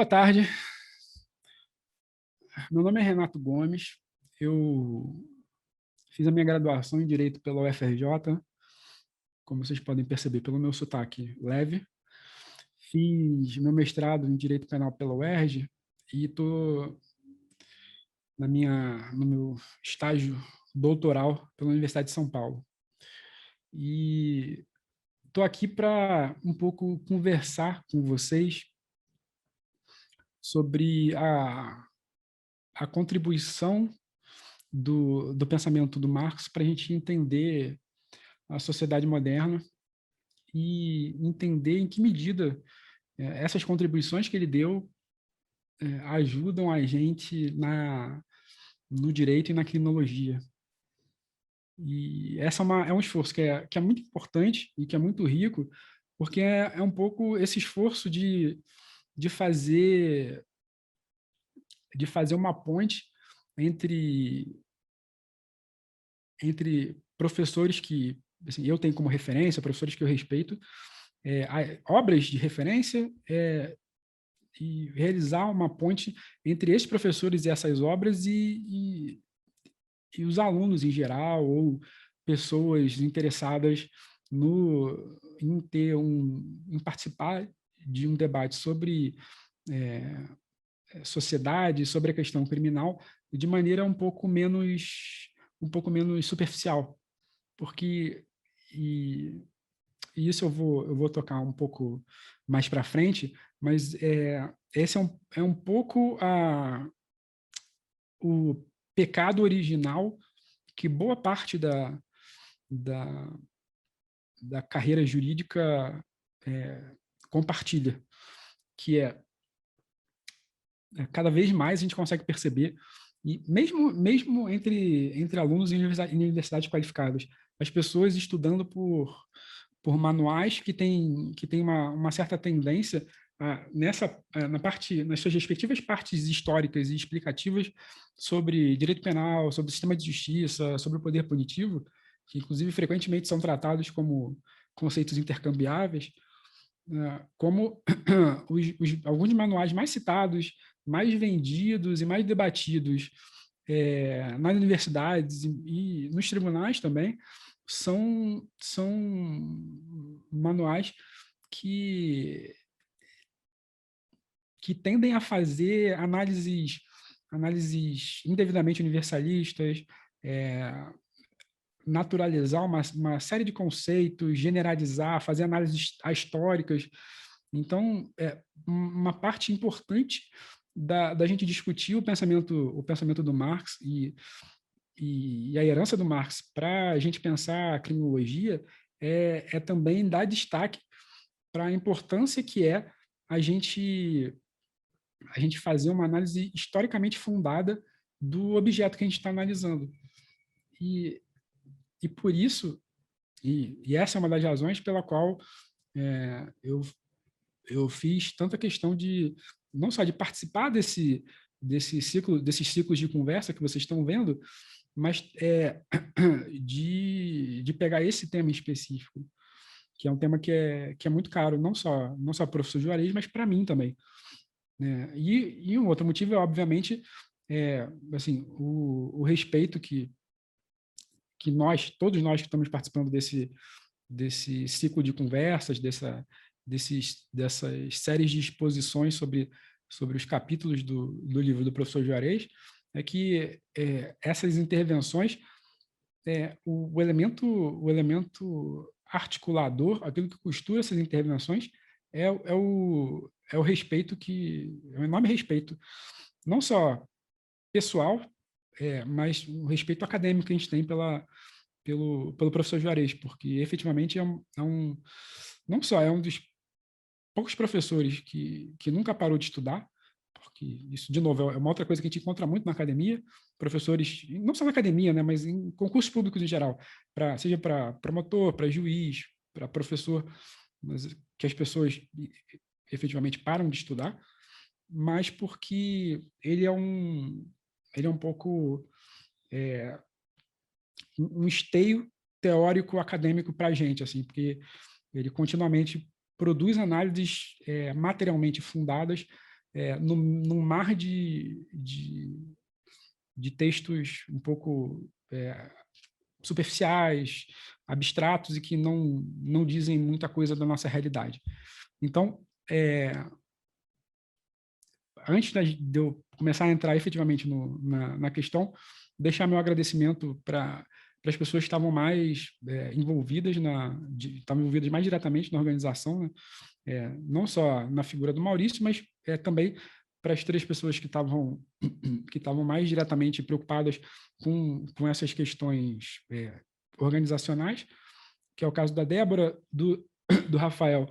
Boa tarde, meu nome é Renato Gomes, eu fiz a minha graduação em Direito pela UFRJ, como vocês podem perceber pelo meu sotaque leve. Fiz meu mestrado em Direito Penal pela UERJ e estou no meu estágio doutoral pela Universidade de São Paulo. E estou aqui para um pouco conversar com vocês sobre a contribuição do pensamento do Marx para a gente entender a sociedade moderna e entender em que medida essas contribuições que ele deu ajudam a gente no direito e na criminologia. E essa é um esforço que é muito importante e que é muito rico, porque é um pouco esse esforço de fazer uma ponte entre professores que assim, eu tenho como referência, professores que eu respeito, obras de referência e realizar uma ponte entre esses professores e essas obras e os alunos em geral, ou pessoas interessadas em participar de um debate sobre sociedade, sobre a questão criminal, de maneira um pouco menos superficial, porque e isso eu vou tocar um pouco mais para frente, mas esse é um pouco o pecado original que boa parte da, da carreira jurídica compartilha, que cada vez mais a gente consegue perceber, e mesmo entre alunos em universidades qualificadas, as pessoas estudando por manuais que tem uma certa tendência nas suas respectivas partes históricas e explicativas sobre direito penal, sobre o sistema de justiça, sobre o poder punitivo, que inclusive frequentemente são tratados como conceitos intercambiáveis, como alguns manuais mais citados, mais vendidos e mais debatidos nas universidades e nos tribunais também, são manuais que, que tendem a fazer análises indevidamente universalistas, naturalizar uma série de conceitos, generalizar, fazer análises históricas. Então, uma parte importante da gente discutir o pensamento do Marx e a herança do Marx para a gente pensar a criminologia é também dar destaque para a importância que é a gente fazer uma análise historicamente fundada do objeto que a gente está analisando. E por isso, e essa é uma das razões pela qual eu fiz tanta questão de, não só de participar desses ciclos de conversa que vocês estão vendo, mas de pegar esse tema específico, que é um tema que é muito caro, não só para o professor Juarez, mas para mim também. Né? E um outro motivo é, obviamente, assim, o respeito que todos nós que estamos participando desse ciclo de conversas, dessas séries de exposições sobre os capítulos do livro do professor Juarez, é que essas intervenções, o elemento articulador, aquilo que costura essas intervenções, é o respeito é um enorme respeito, não só pessoal, mas o respeito acadêmico que a gente tem pelo professor Juarez, porque efetivamente não só é um dos poucos professores que nunca parou de estudar, porque isso, de novo, é uma outra coisa que a gente encontra muito na academia, professores, não só na academia, né, mas em concursos públicos em geral, seja para promotor, para juiz, para professor, mas que as pessoas efetivamente param de estudar, mas porque ele é um pouco um esteio teórico acadêmico para a gente, assim, porque ele continuamente produz análises materialmente fundadas num mar de textos um pouco superficiais, abstratos e que não dizem muita coisa da nossa realidade. Então, antes de eu começar a entrar efetivamente na questão, deixar meu agradecimento para as pessoas que estavam mais envolvidas estavam envolvidas mais diretamente na organização, né? Não só na figura do Maurício, mas também para as 3 pessoas que estavam mais diretamente preocupadas com essas questões organizacionais, que é o caso da Débora, do Rafael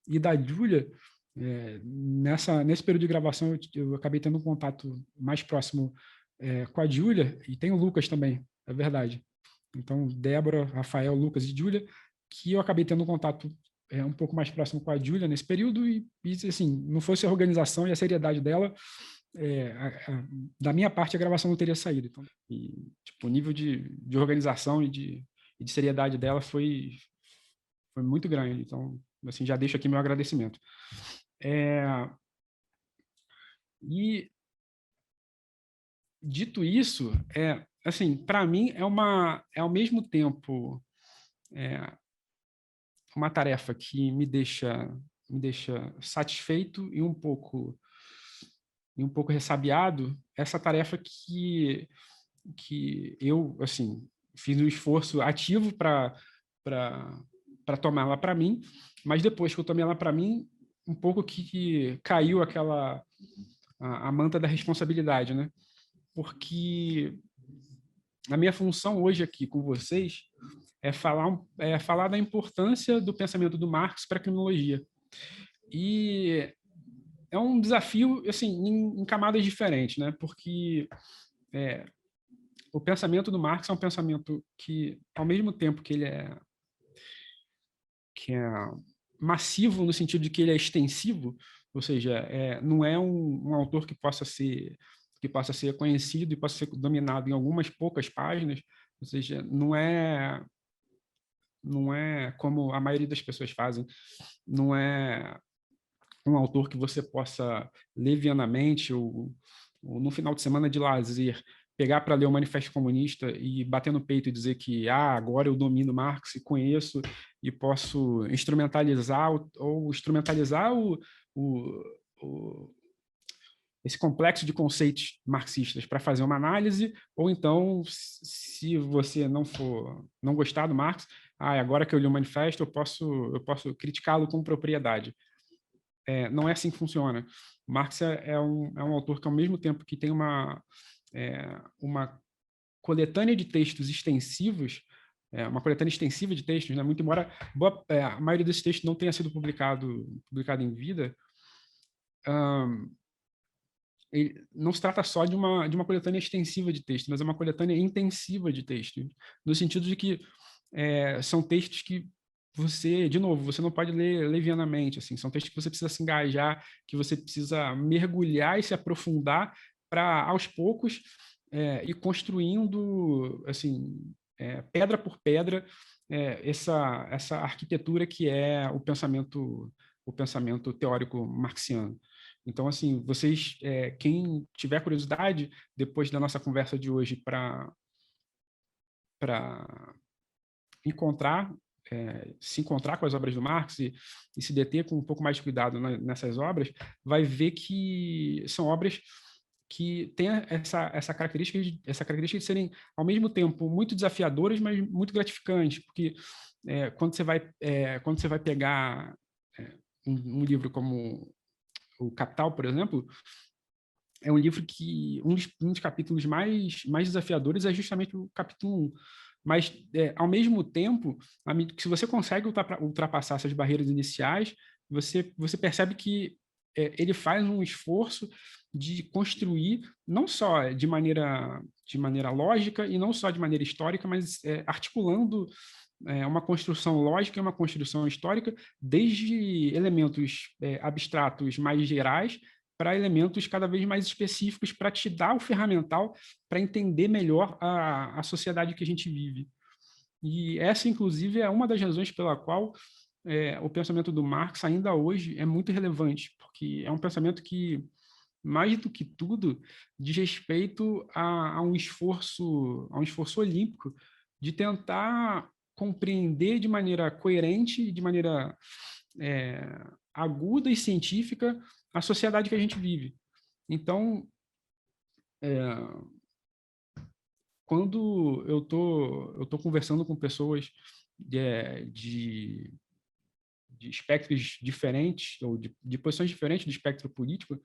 e da Júlia. Nesse período de gravação, eu acabei tendo um contato mais próximo com a Júlia, e tem o Lucas também, é verdade. Então, Débora, Rafael, Lucas e Júlia, que eu acabei tendo um contato um pouco mais próximo com a Júlia nesse período, e assim, não fosse a organização e a seriedade dela, da minha parte, a gravação não teria saído. Então, tipo, o nível de organização e de seriedade dela foi muito grande. Então, assim, já deixo aqui meu agradecimento. E, dito isso, assim, para mim é ao mesmo tempo uma tarefa que me deixa satisfeito e um pouco ressabiado, essa tarefa que eu, assim, fiz um esforço ativo para tomar ela para mim, mas depois que eu tomei ela para mim, um pouco que caiu a manta da responsabilidade, né? Porque a minha função hoje aqui com vocês é falar da importância do pensamento do Marx para a criminologia. E é um desafio, assim, em camadas diferentes, né? Porque o pensamento do Marx é um pensamento que, ao mesmo tempo que ele é massivo no sentido de que ele é extensivo, ou seja, não é um autor que possa ser conhecido e possa ser dominado em algumas poucas páginas, ou seja, não é como a maioria das pessoas fazem, não é um autor que você possa levianamente ou no final de semana de lazer pegar para ler o Manifesto Comunista e bater no peito e dizer que agora eu domino Marx e conheço e posso instrumentalizar esse complexo de conceitos marxistas para fazer uma análise, ou então, se você não gostar do Marx, agora que eu li o Manifesto, eu posso criticá-lo com propriedade. Não é assim que funciona. Marx é um autor que, ao mesmo tempo que tem uma coletânea de textos extensivos, uma coletânea extensiva de textos, né? Muito embora a maioria desses textos não tenha sido publicado em vida, não se trata só de uma coletânea extensiva de textos, mas é uma coletânea intensiva de textos, no sentido de que são textos que você, de novo, você não pode ler levianamente, assim, são textos que você precisa se engajar, que você precisa mergulhar e se aprofundar para, aos poucos, ir construindo, assim, pedra por pedra, essa arquitetura que é o pensamento teórico marxiano. Então, assim, vocês, quem tiver curiosidade, depois da nossa conversa de hoje, para se encontrar com as obras do Marx e se deter com um pouco mais de cuidado nessas obras, vai ver que são obras que têm essa característica de serem, ao mesmo tempo, muito desafiadoras, mas muito gratificantes, porque quando você vai pegar um livro como o Capital, por exemplo, é um livro que um dos capítulos mais desafiadores é justamente o capítulo 1. Mas, ao mesmo tempo, se você consegue ultrapassar essas barreiras iniciais, você percebe que ele faz um esforço de construir, não só de maneira lógica e não só de maneira histórica, mas articulando uma construção lógica e uma construção histórica, desde elementos abstratos mais gerais para elementos cada vez mais específicos, para te dar o ferramental para entender melhor a sociedade que a gente vive. E essa, inclusive, é uma das razões pela qual o pensamento do Marx ainda hoje é muito relevante, porque é um pensamento que mais do que tudo, diz respeito a um esforço olímpico de tentar compreender de maneira coerente e de maneira aguda e científica a sociedade que a gente vive. Então, quando eu tô conversando com pessoas de espectros diferentes, ou de posições diferentes do espectro político,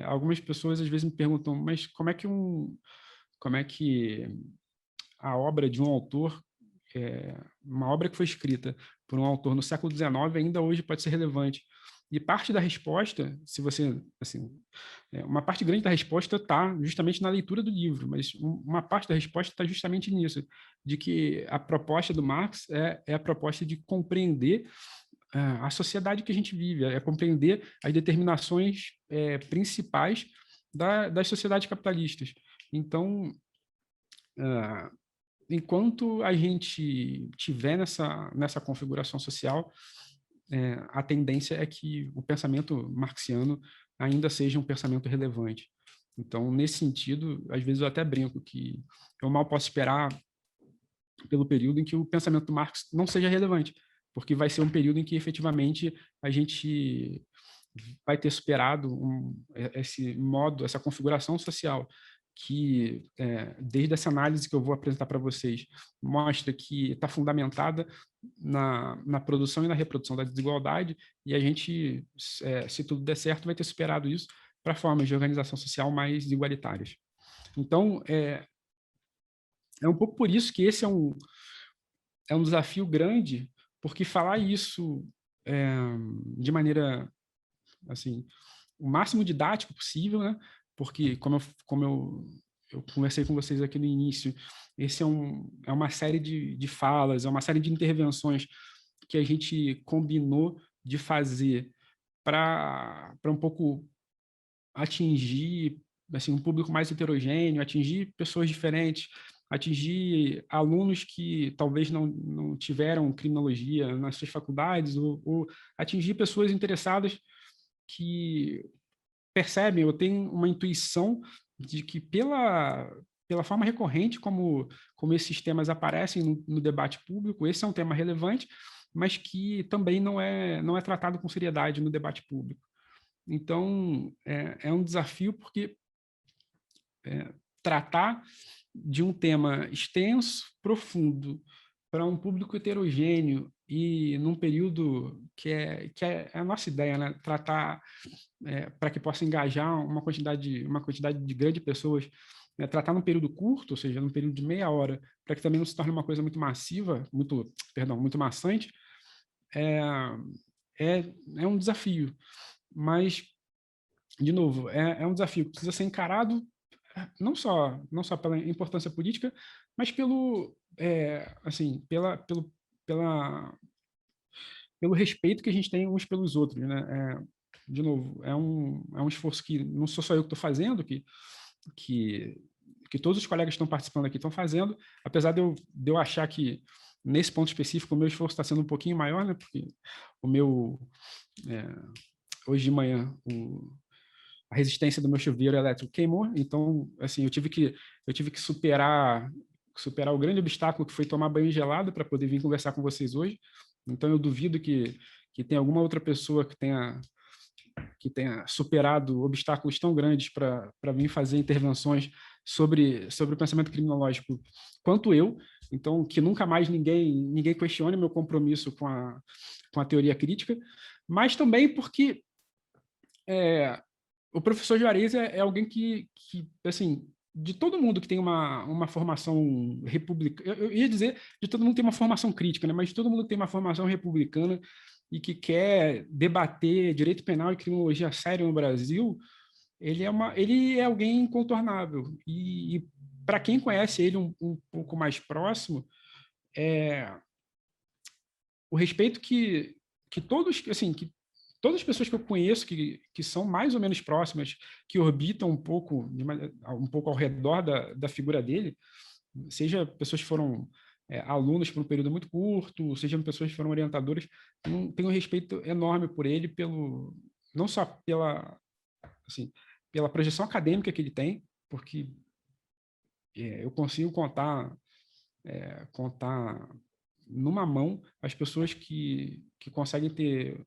algumas pessoas às vezes me perguntam, mas como é que a obra de um autor, uma obra que foi escrita por um autor no século XIX, ainda hoje pode ser relevante? E parte da resposta, se você, assim, uma parte grande da resposta está justamente na leitura do livro, mas uma parte da resposta está justamente nisso, de que a proposta do Marx é a proposta de compreender a sociedade que a gente vive, é compreender as determinações principais das sociedades capitalistas. Então, enquanto a gente tiver nessa configuração social, a tendência é que o pensamento marxiano ainda seja um pensamento relevante. Então, nesse sentido, às vezes eu até brinco que eu mal posso esperar pelo período em que o pensamento do Marx não seja relevante, porque vai ser um período em que efetivamente a gente vai ter superado esse modo, essa configuração social que, desde essa análise que eu vou apresentar para vocês, mostra que está fundamentada na produção e na reprodução da desigualdade, e a gente, se tudo der certo, vai ter superado isso para formas de organização social mais igualitárias. Então, é um pouco por isso que esse é um desafio grande, porque falar isso de maneira, assim, o máximo didático possível, né? Porque, eu conversei com vocês aqui no início, esse é uma série de falas, é uma série de intervenções que a gente combinou de fazer para um pouco atingir assim, um público mais heterogêneo, atingir pessoas diferentes, atingir alunos que talvez não tiveram criminologia nas suas faculdades, ou atingir pessoas interessadas que percebem, eu tenho uma intuição de que pela forma recorrente como esses temas aparecem no debate público, esse é um tema relevante, mas que também não é tratado com seriedade no debate público. Então, é um desafio porque tratar de um tema extenso, profundo, para um público heterogêneo e num período que é a nossa ideia, né? Tratar para que possa engajar uma quantidade de grande pessoas, né? Tratar num período curto, ou seja, num período de meia hora, para que também não se torne uma coisa muito massiva, muito maçante, é, é um desafio. Mas, de novo, é um desafio que precisa ser encarado não só pela importância política, mas assim, pela, pelo respeito que a gente tem uns pelos outros, né? De novo, é um esforço que não sou só eu que estou fazendo, que, que todos os colegas que estão participando aqui estão fazendo, apesar de eu achar que, nesse ponto específico, o meu esforço está sendo um pouquinho maior, né? Porque o meu, hoje de manhã, a resistência do meu chuveiro elétrico queimou, então, assim, eu tive que superar o grande obstáculo que foi tomar banho gelado para poder vir conversar com vocês hoje. Então, eu duvido que tenha alguma outra pessoa que tenha superado obstáculos tão grandes para vir fazer intervenções sobre o pensamento criminológico quanto eu. Então, que nunca mais ninguém questione meu compromisso com a teoria crítica, mas também porque o professor Juarez é alguém assim, de todo mundo que tem uma formação republicana, eu ia dizer de todo mundo que tem uma formação crítica, né? Mas de todo mundo que tem uma formação republicana e que quer debater direito penal e criminologia sério no Brasil, ele é alguém incontornável. E para quem conhece ele um pouco mais próximo, o respeito que todos, assim, que todas as pessoas que eu conheço que são mais ou menos próximas, que orbitam um pouco ao redor da figura dele, seja pessoas que foram alunos por um período muito curto, sejam pessoas que foram orientadoras, tenho um respeito enorme por ele, não só assim, pela projeção acadêmica que ele tem, porque eu consigo contar numa mão as pessoas que conseguem ter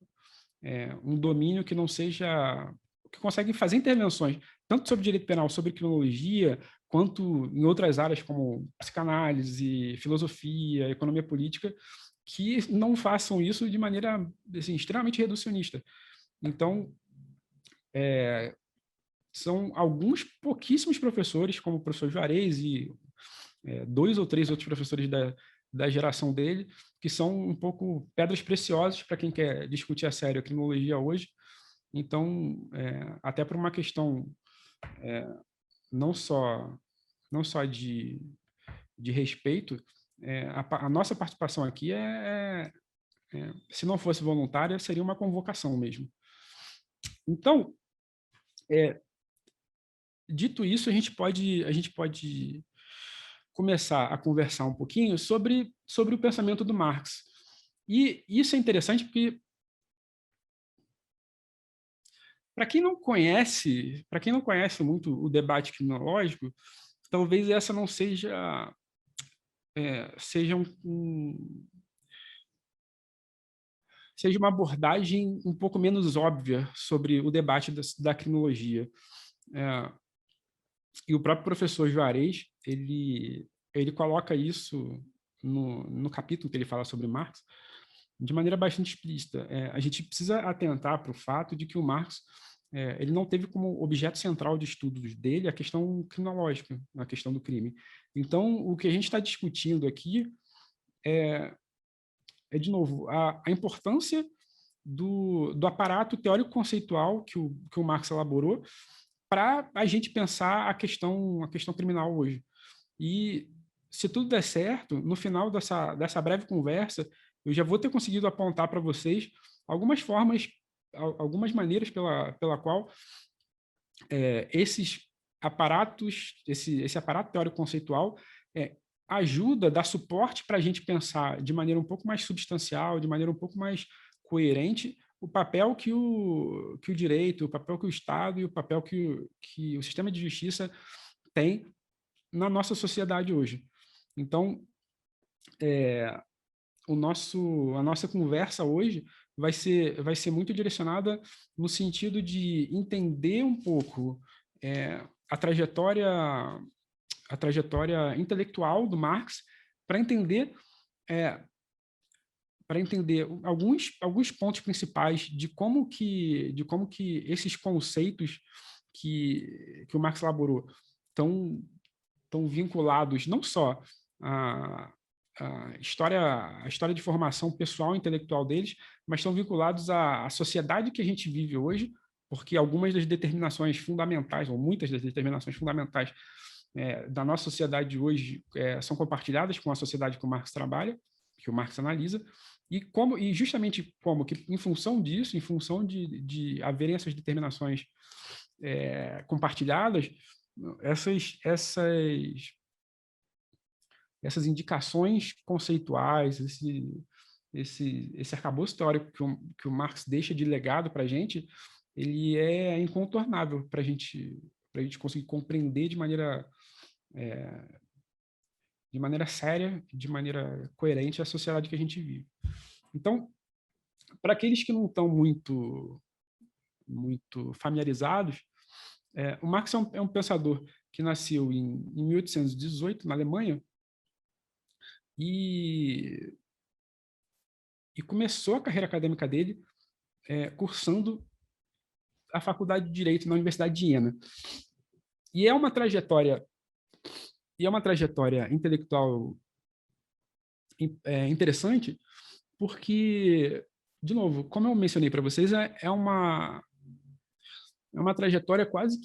um domínio que não seja... que conseguem fazer intervenções, tanto sobre direito penal, sobre criminologia, quanto em outras áreas como psicanálise, filosofia, economia política, que não façam isso de maneira assim, extremamente reducionista. Então, são alguns pouquíssimos professores, como o professor Juarez e 2 ou 3 outros professores da geração dele, que são um pouco pedras preciosas para quem quer discutir a sério a criminologia hoje. Então, até por uma questão não só de respeito, a nossa participação aqui se não fosse voluntária, seria uma convocação mesmo. Então, dito isso, a gente pode começar a conversar um pouquinho sobre o pensamento do Marx. E isso é interessante porque, para quem não conhece muito o debate criminológico, talvez essa não seja seja uma abordagem um pouco menos óbvia sobre o debate da criminologia. E o próprio professor Juarez, ele coloca isso no capítulo que ele fala sobre Marx, de maneira bastante explícita. A gente precisa atentar para o fato de que o Marx ele não teve como objeto central de estudos dele a questão criminológica, a questão do crime. Então, o que a gente está discutindo aqui de novo, a importância do aparato teórico-conceitual que o Marx elaborou para a gente pensar a questão criminal hoje. E, se tudo der certo, no final dessa breve conversa, eu já vou ter conseguido apontar para vocês algumas maneiras pela qual esses aparatos, esse aparato teórico-conceitual ajuda, dá suporte para a gente pensar de maneira um pouco mais substancial, de maneira um pouco mais coerente, o papel que o direito, o papel que o Estado e o papel que o sistema de justiça tem na nossa sociedade hoje. Então, a nossa conversa hoje vai ser muito direcionada no sentido de entender um pouco a trajetória intelectual do Marx, para entender alguns pontos principais de como que esses conceitos que o Marx elaborou estão vinculados não só a história de formação pessoal e intelectual deles, mas estão vinculados à sociedade que a gente vive hoje, porque algumas das determinações fundamentais, ou muitas das determinações fundamentais da nossa sociedade de hoje são compartilhadas com a sociedade que o Marx trabalha, que o Marx analisa, e justamente como que, em função disso, em função de haverem essas determinações compartilhadas, essas indicações conceituais, esse arcabouço teórico que o Marx deixa de legado para a gente, ele é incontornável para a gente conseguir compreender de maneira séria, de maneira coerente a sociedade que a gente vive. Então, para aqueles que não estão muito familiarizados, o Marx é um pensador que nasceu em 1818, na Alemanha, e começou a carreira acadêmica dele cursando a Faculdade de Direito na Universidade de Iena. E é uma trajetória intelectual interessante, porque, de novo, como eu mencionei para vocês, é uma trajetória quase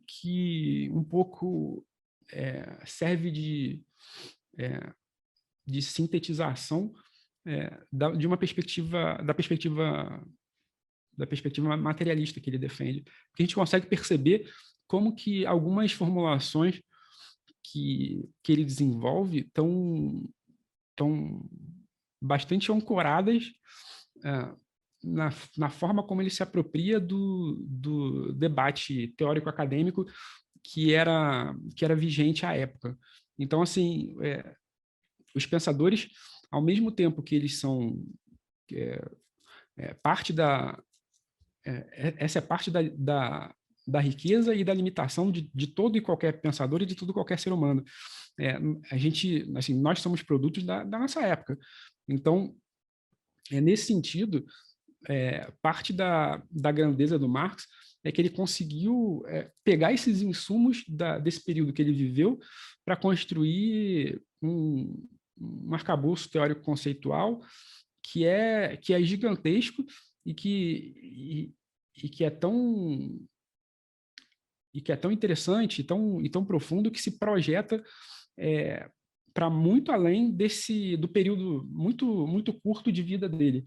que um pouco serve de sintetização de uma perspectiva materialista que ele defende, porque a gente consegue perceber como que algumas formulações que ele desenvolve estão bastante ancoradas na forma como ele se apropria do debate teórico-acadêmico que era vigente à época. Então, assim, os pensadores, ao mesmo tempo que eles são parte essa é parte da riqueza e da limitação de todo e qualquer pensador e de todo e qualquer ser humano. A gente, assim, nós somos produtos da nossa época. Então, nesse sentido, parte da grandeza do Marx é que ele conseguiu pegar esses insumos desse período que ele viveu para construir um arcabouço teórico conceitual que é gigantesco e que é tão interessante e tão profundo que se projeta para muito além do período muito curto de vida dele.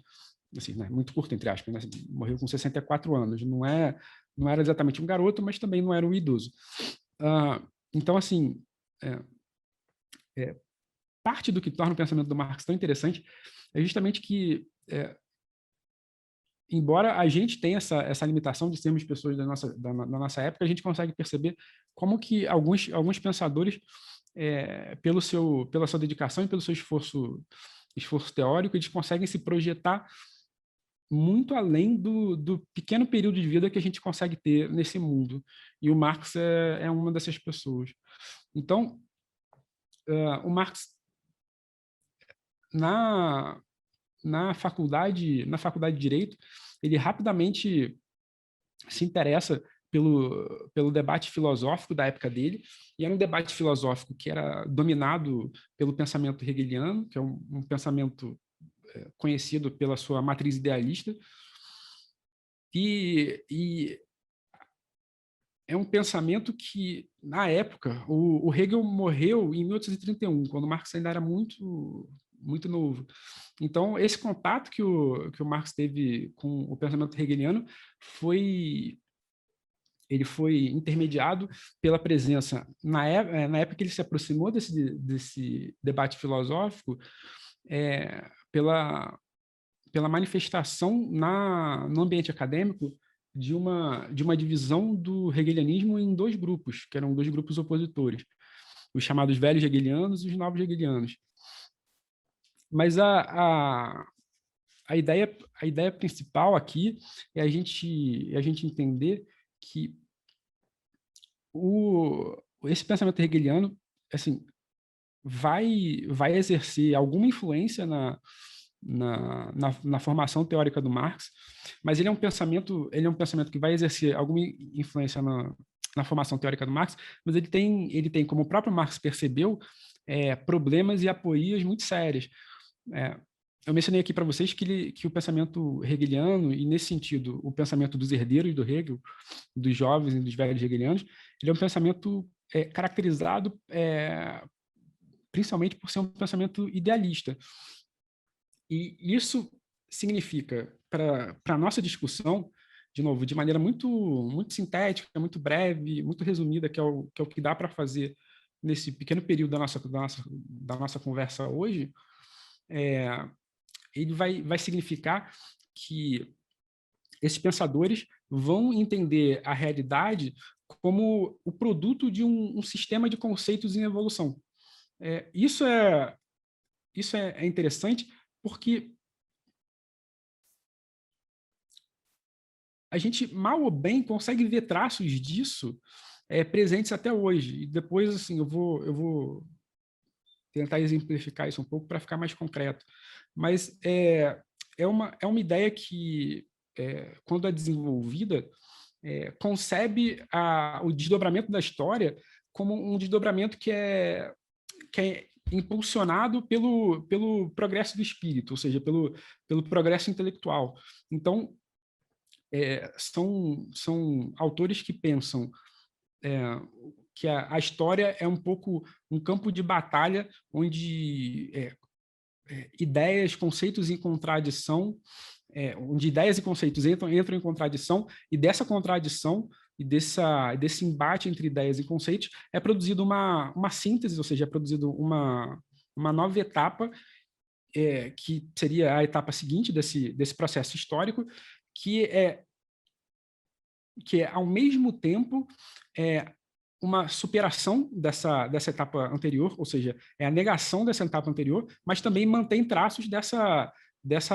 Assim, né? Muito curto, entre aspas, né? Morreu com 64 anos. Não era exatamente um garoto, mas também não era um idoso. Então, assim, parte do que torna o pensamento do Marx tão interessante é justamente que, embora a gente tenha essa limitação de sermos pessoas da nossa época, a gente consegue perceber como que alguns pensadores, pela sua dedicação e pelo seu esforço teórico, eles conseguem se projetar muito além do pequeno período de vida que a gente consegue ter nesse mundo. E o Marx é uma dessas pessoas. Então, o Marx, na faculdade de Direito, ele rapidamente se interessa pelo debate filosófico da época dele, e era um debate filosófico que era dominado pelo pensamento hegeliano, que é um pensamento conhecido pela sua matriz idealista, e é um pensamento que, na época, o Hegel morreu em 1831, quando Marx ainda era muito novo. Então, esse contato que o Marx teve com o pensamento hegeliano ele foi intermediado pela presença, na época que ele se aproximou desse debate filosófico, pela manifestação no ambiente acadêmico de uma divisão do hegelianismo em dois grupos, que eram dois grupos opositores, os chamados velhos hegelianos e os novos hegelianos. Mas a ideia principal aqui é a gente entender que esse pensamento hegeliano, assim, vai exercer alguma influência na formação teórica do Marx, mas ele é um pensamento que vai exercer alguma influência na formação teórica do Marx, mas ele tem, como o próprio Marx percebeu, problemas e apoias muito sérias. Eu mencionei aqui para vocês que o pensamento hegeliano, e nesse sentido, o pensamento dos herdeiros do Hegel, dos jovens e dos velhos hegelianos, ele é um pensamento caracterizado principalmente por ser um pensamento idealista. E isso significa, para a nossa discussão, de novo, de maneira muito sintética, muito breve, muito resumida, que é o que dá para fazer nesse pequeno período da nossa conversa hoje, ele vai significar que esses pensadores vão entender a realidade como o produto de um sistema de conceitos em evolução. Isso é interessante porque a gente, mal ou bem, consegue ver traços disso presentes até hoje. E depois, assim, eu vou tentar exemplificar isso um pouco para ficar mais concreto. Mas é uma ideia que, quando é desenvolvida, concebe o desdobramento da história como um desdobramento que é impulsionado pelo progresso do espírito, ou seja, pelo progresso intelectual. Então, são autores que pensam que a história é um pouco um campo de batalha onde ideias, conceitos em contradição, onde ideias e conceitos entram em contradição, e dessa contradição e desse embate entre ideias e conceitos é produzido uma síntese, ou seja, é produzido uma nova etapa que seria a etapa seguinte desse processo histórico, que é, ao mesmo tempo, uma superação dessa etapa anterior, ou seja, é a negação dessa etapa anterior, mas também mantém traços dessa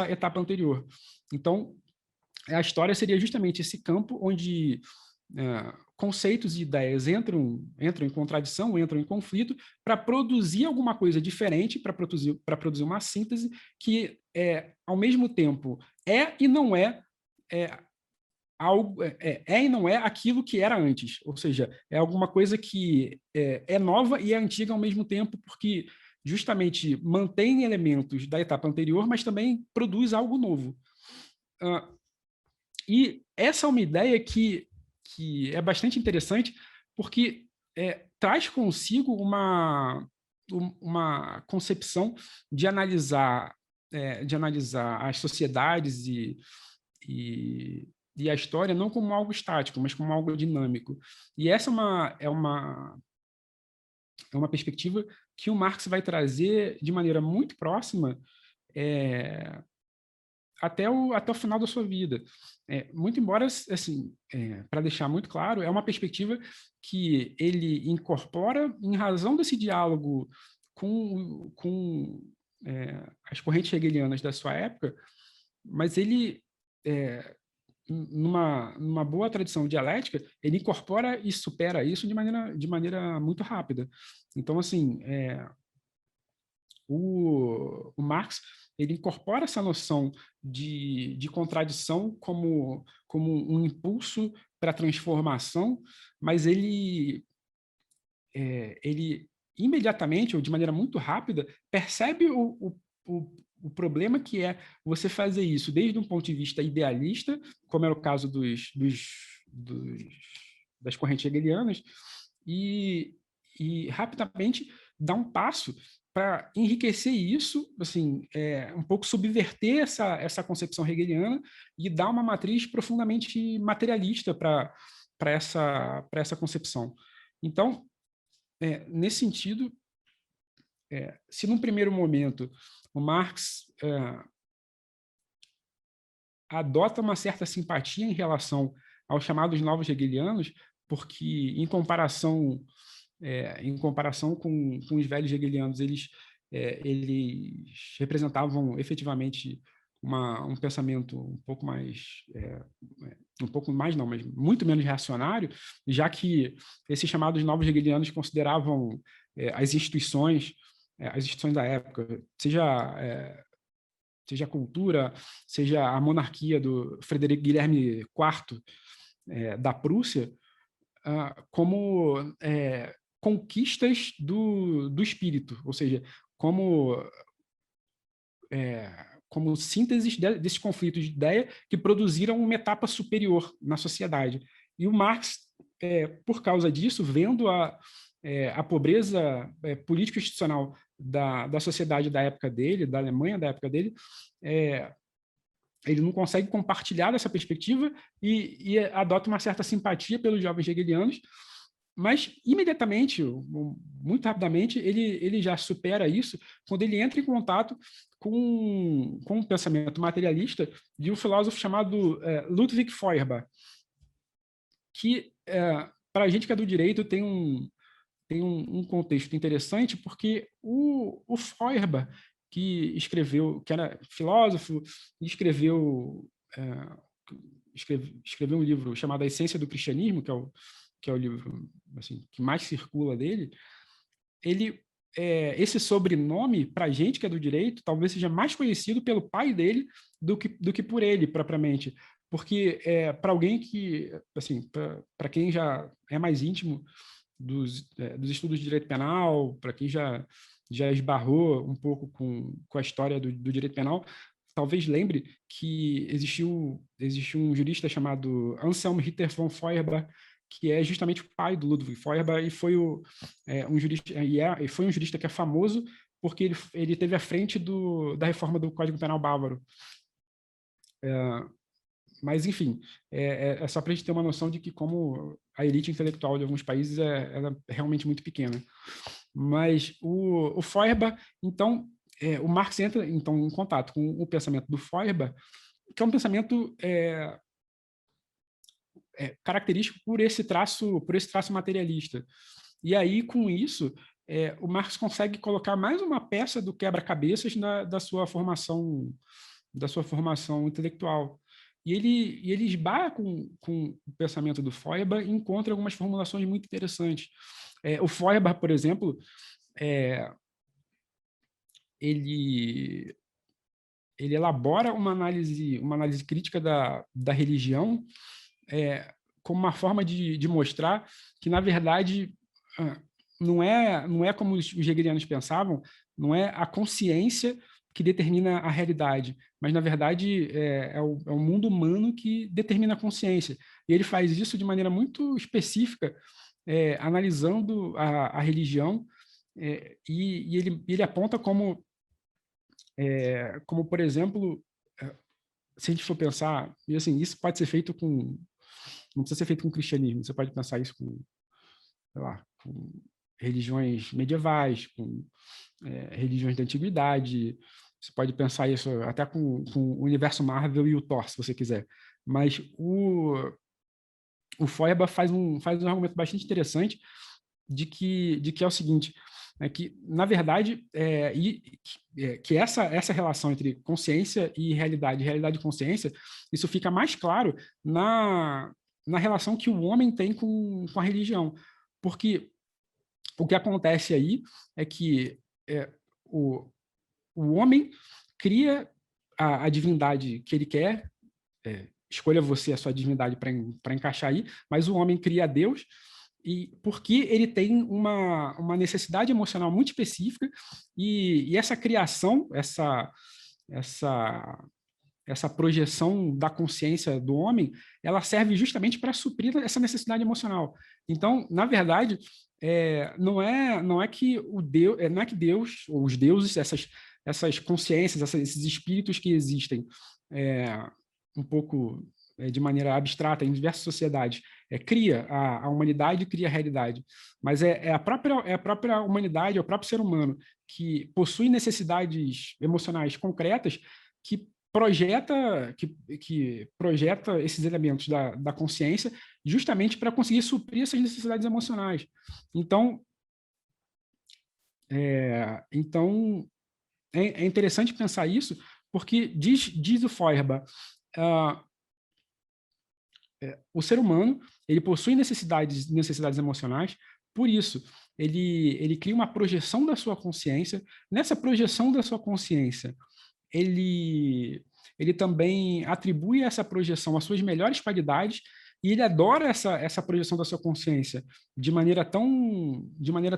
etapa anterior. Então, a história seria justamente esse campo onde conceitos e ideias entram em contradição, entram em conflito, para produzir alguma coisa diferente, para produzir uma síntese que, ao mesmo tempo, e não é algo, e não é aquilo que era antes, ou seja, é alguma coisa que é nova e é antiga ao mesmo tempo, porque justamente mantém elementos da etapa anterior, mas também produz algo novo. E essa é uma ideia que é bastante interessante, porque traz consigo uma concepção de analisar as sociedades e a história não como algo estático, mas como algo dinâmico. E essa é uma perspectiva que o Marx vai trazer de maneira muito próxima até o final da sua vida. Muito embora, assim, para deixar muito claro, é uma perspectiva que ele incorpora em razão desse diálogo com as correntes hegelianas da sua época, mas ele, numa boa tradição dialética, ele incorpora e supera isso de maneira muito rápida. Então, assim, o Marx ele incorpora essa noção de contradição como um impulso para a transformação, mas ele imediatamente, ou de maneira muito rápida, percebe o problema que é você fazer isso desde um ponto de vista idealista, como era o caso das correntes hegelianas, e rapidamente dá um passo para enriquecer isso, assim, um pouco subverter essa concepção hegeliana e dar uma matriz profundamente materialista para essa concepção. Então, nesse sentido, se num primeiro momento o Marx adota uma certa simpatia em relação aos chamados novos hegelianos, porque em comparação com os velhos hegelianos, eles representavam efetivamente um pensamento um pouco mais não, mas muito menos reacionário, já que esses chamados novos hegelianos consideravam as instituições da época, seja a cultura, seja a monarquia do Frederico Guilherme IV da Prússia, como conquistas do espírito, ou seja, como sínteses desses conflitos de ideia que produziram uma etapa superior na sociedade. E o Marx, por causa disso, vendo a pobreza político-institucional da sociedade da época dele, da Alemanha da época dele, ele não consegue compartilhar dessa perspectiva e adota uma certa simpatia pelos jovens hegelianos, mas imediatamente, muito rapidamente, ele já supera isso quando ele entra em contato com um pensamento materialista de um filósofo chamado Ludwig Feuerbach, que, para a gente que é do direito, tem um contexto interessante, porque o Feuerbach, que era filósofo, escreveu um livro chamado A Essência do Cristianismo, que é o livro assim, que mais circula dele, esse sobrenome, para a gente que é do direito, talvez seja mais conhecido pelo pai dele do que por ele, propriamente. Porque para alguém que, assim, para quem já é mais íntimo dos estudos de direito penal, para quem já esbarrou um pouco com a história do direito penal, talvez lembre que existiu um jurista chamado Anselm Ritter von Feuerbach, que é justamente o pai do Ludwig Feuerbach, e foi um jurista que é famoso porque ele teve à frente da reforma do Código Penal bávaro. Mas, enfim, é só para a gente ter uma noção de que como a elite intelectual de alguns países ela é realmente muito pequena. Mas o Feuerbach, então, o Marx entra, então, em contato com o pensamento do Feuerbach, que é um pensamento característico por esse traço materialista. E aí, com isso, o Marx consegue colocar mais uma peça do quebra-cabeças da sua formação intelectual. E ele esbarra com o pensamento do Feuerbach e encontra algumas formulações muito interessantes. O Feuerbach, por exemplo, ele elabora uma análise crítica da religião como uma forma de mostrar que, na verdade, não é como os hegelianos pensavam, não é a consciência que determina a realidade, mas, na verdade, é o mundo humano que determina a consciência. E ele faz isso de maneira muito específica, analisando a religião, e ele aponta como, por exemplo, se a gente for pensar, e assim, isso pode ser feito não precisa ser feito com o cristianismo, você pode pensar isso com, sei lá, com religiões medievais, com religiões da antiguidade, você pode pensar isso até com o universo Marvel e o Thor, se você quiser. Mas o Feuerbach faz um argumento bastante interessante de que é o seguinte, que, na verdade, que essa relação entre consciência e realidade e consciência, isso fica mais claro na relação que o homem tem com a religião. Porque o que acontece aí é que o homem cria a divindade que ele quer, escolha você a sua divindade para encaixar aí, mas o homem cria Deus, e porque ele tem uma necessidade emocional muito específica, e essa criação, essa projeção da consciência do homem, ela serve justamente para suprir essa necessidade emocional. Então, na verdade, não é que Deus, ou os deuses, essas consciências, esses espíritos que existem um pouco de maneira abstrata em diversas sociedades, cria a humanidade, cria a realidade, mas a própria humanidade, é o próprio ser humano que possui necessidades emocionais concretas que projeta esses elementos da consciência justamente para conseguir suprir essas necessidades emocionais. Então, é interessante pensar isso, porque diz o Feuerbach, o ser humano ele possui necessidades emocionais, por isso ele cria uma projeção da sua consciência. Nessa projeção da sua consciência, ele também atribui a essa projeção as suas melhores qualidades, e ele adora essa projeção da sua consciência de maneira tão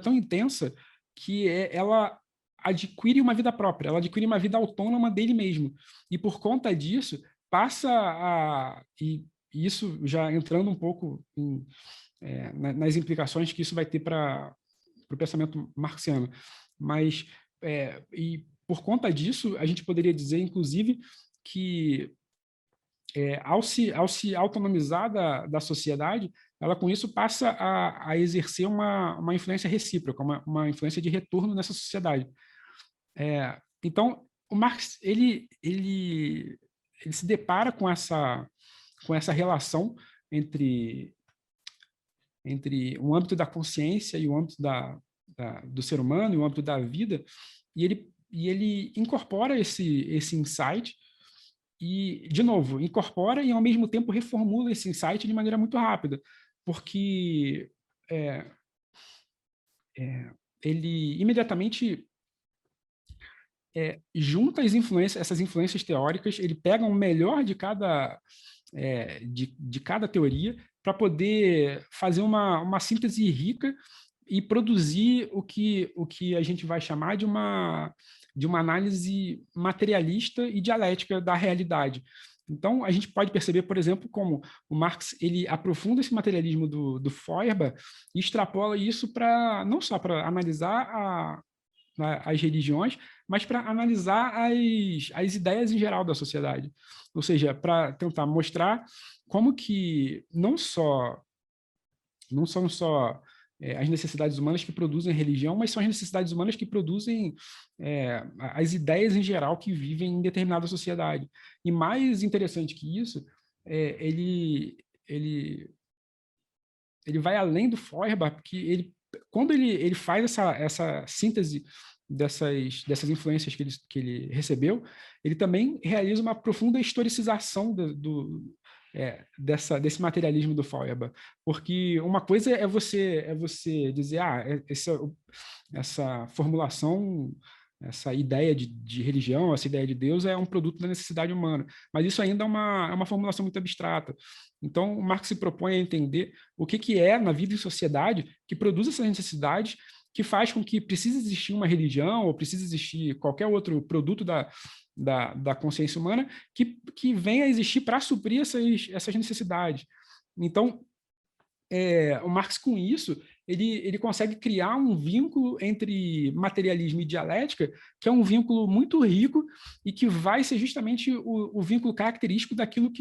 intensa que ela adquire uma vida própria, ela adquire uma vida autônoma dele mesmo. E por conta disso, passa e isso já entrando um pouco nas implicações que isso vai ter para o pensamento marxiano. Mas, e por conta disso, a gente poderia dizer, inclusive, que ao se autonomizar da sociedade, ela com isso passa a exercer uma influência recíproca, uma influência de retorno nessa sociedade. Então, o Marx ele se depara com essa relação entre o âmbito da consciência e o âmbito do ser humano, e o âmbito da vida, e ele incorpora esse insight e, de novo, incorpora e, ao mesmo tempo, reformula esse insight de maneira muito rápida, porque ele imediatamente junta essas influências teóricas, ele pega o melhor de cada teoria para poder fazer uma síntese rica e produzir o que a gente vai chamar de uma análise materialista e dialética da realidade. Então, a gente pode perceber, por exemplo, como o Marx ele aprofunda esse materialismo do Feuerbach e extrapola isso não só para analisar as religiões, mas para analisar as ideias em geral da sociedade. Ou seja, para tentar mostrar como que não são só as necessidades humanas que produzem religião, mas são as necessidades humanas que produzem as ideias em geral que vivem em determinada sociedade. E mais interessante que isso, ele vai além do Feuerbach, porque quando ele faz essa síntese dessas influências que ele recebeu, ele também realiza uma profunda historicização desse materialismo do Feuerbach. Porque uma coisa é você dizer, essa formulação, essa ideia de religião, essa ideia de Deus é um produto da necessidade humana, mas isso ainda é uma formulação muito abstrata. Então, o Marx se propõe a entender o que é, na vida e sociedade, que produz essas necessidades, que faz com que precise existir uma religião ou precise existir qualquer outro produto da consciência humana que venha a existir para suprir essas necessidades. Então, o Marx, com isso, ele consegue criar um vínculo entre materialismo e dialética, que é um vínculo muito rico e que vai ser justamente o vínculo característico daquilo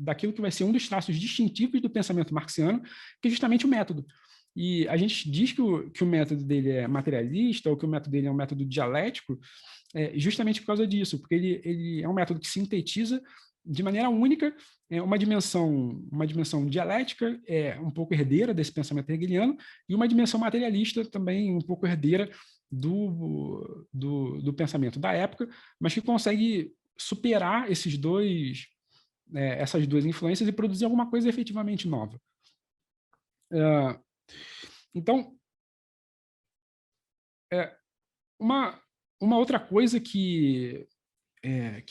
daquilo que vai ser um dos traços distintivos do pensamento marxiano, que é justamente o método. E a gente diz que o método dele é materialista, ou que o método dele é um método dialético, justamente por causa disso, porque ele é um método que sintetiza de maneira única uma dimensão dialética, um pouco herdeira desse pensamento hegeliano, e uma dimensão materialista também um pouco herdeira do pensamento da época, mas que consegue superar essas duas influências e produzir alguma coisa efetivamente nova. Então, uma outra coisa que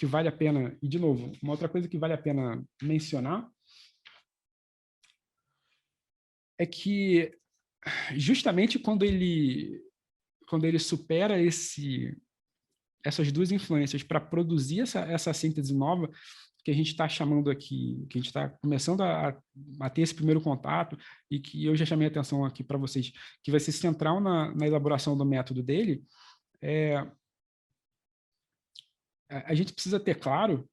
vale a pena, e de novo, uma outra coisa que vale a pena mencionar é que justamente quando ele supera essas duas influências para produzir essa síntese nova, que a gente está chamando aqui, que a gente está começando a ter esse primeiro contato, e que eu já chamei a atenção aqui para vocês, que vai ser central na elaboração do método dele, a gente precisa ter claro,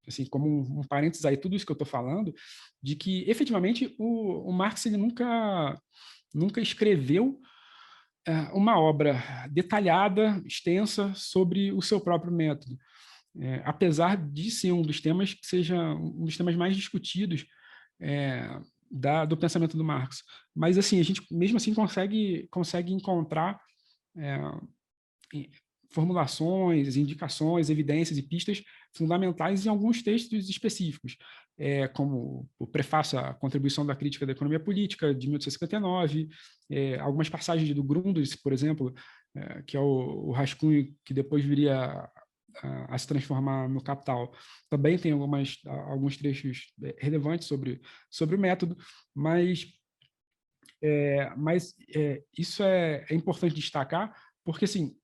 assim, como um parênteses aí, tudo isso que eu estou falando, de que, efetivamente, o Marx ele nunca escreveu uma obra detalhada, extensa, sobre o seu próprio método. Apesar de ser um dos temas que seja um dos temas mais discutidos do pensamento do Marx. Mas, assim, a gente, mesmo assim, consegue encontrar formulações, indicações, evidências e pistas fundamentais em alguns textos específicos, como o prefácio à Contribuição da Crítica da Economia Política, de 1859, algumas passagens do Grundrisse, por exemplo, que é o rascunho que depois viria a se transformar no Capital, também tem alguns trechos relevantes sobre o método, mas isso é importante destacar, porque, assim,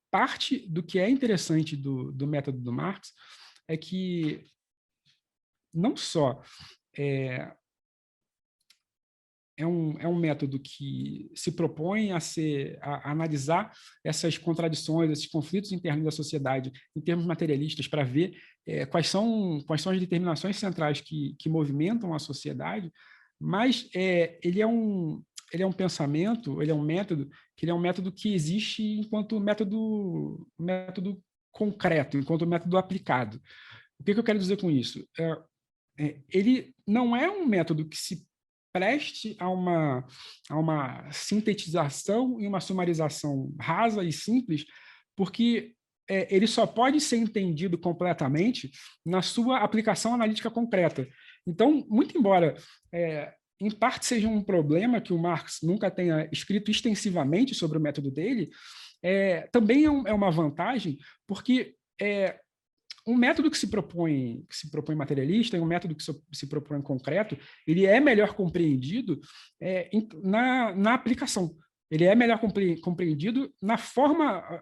parte do que é interessante do método do Marx é que não só é um método que se propõe a analisar essas contradições, esses conflitos internos da sociedade em termos materialistas, para ver quais são as determinações centrais que movimentam a sociedade, mas ele é um pensamento, ele é um método que existe enquanto método concreto, enquanto método aplicado. O que eu quero dizer com isso? Ele não é um método que se preste a uma sintetização e uma sumarização rasa e simples, porque ele só pode ser entendido completamente na sua aplicação analítica concreta. Então, muito embora em parte seja um problema que o Marx nunca tenha escrito extensivamente sobre o método dele, também é uma vantagem, porque um método que se propõe materialista e um método que se propõe concreto, ele é melhor compreendido na aplicação. Ele é melhor compreendido na forma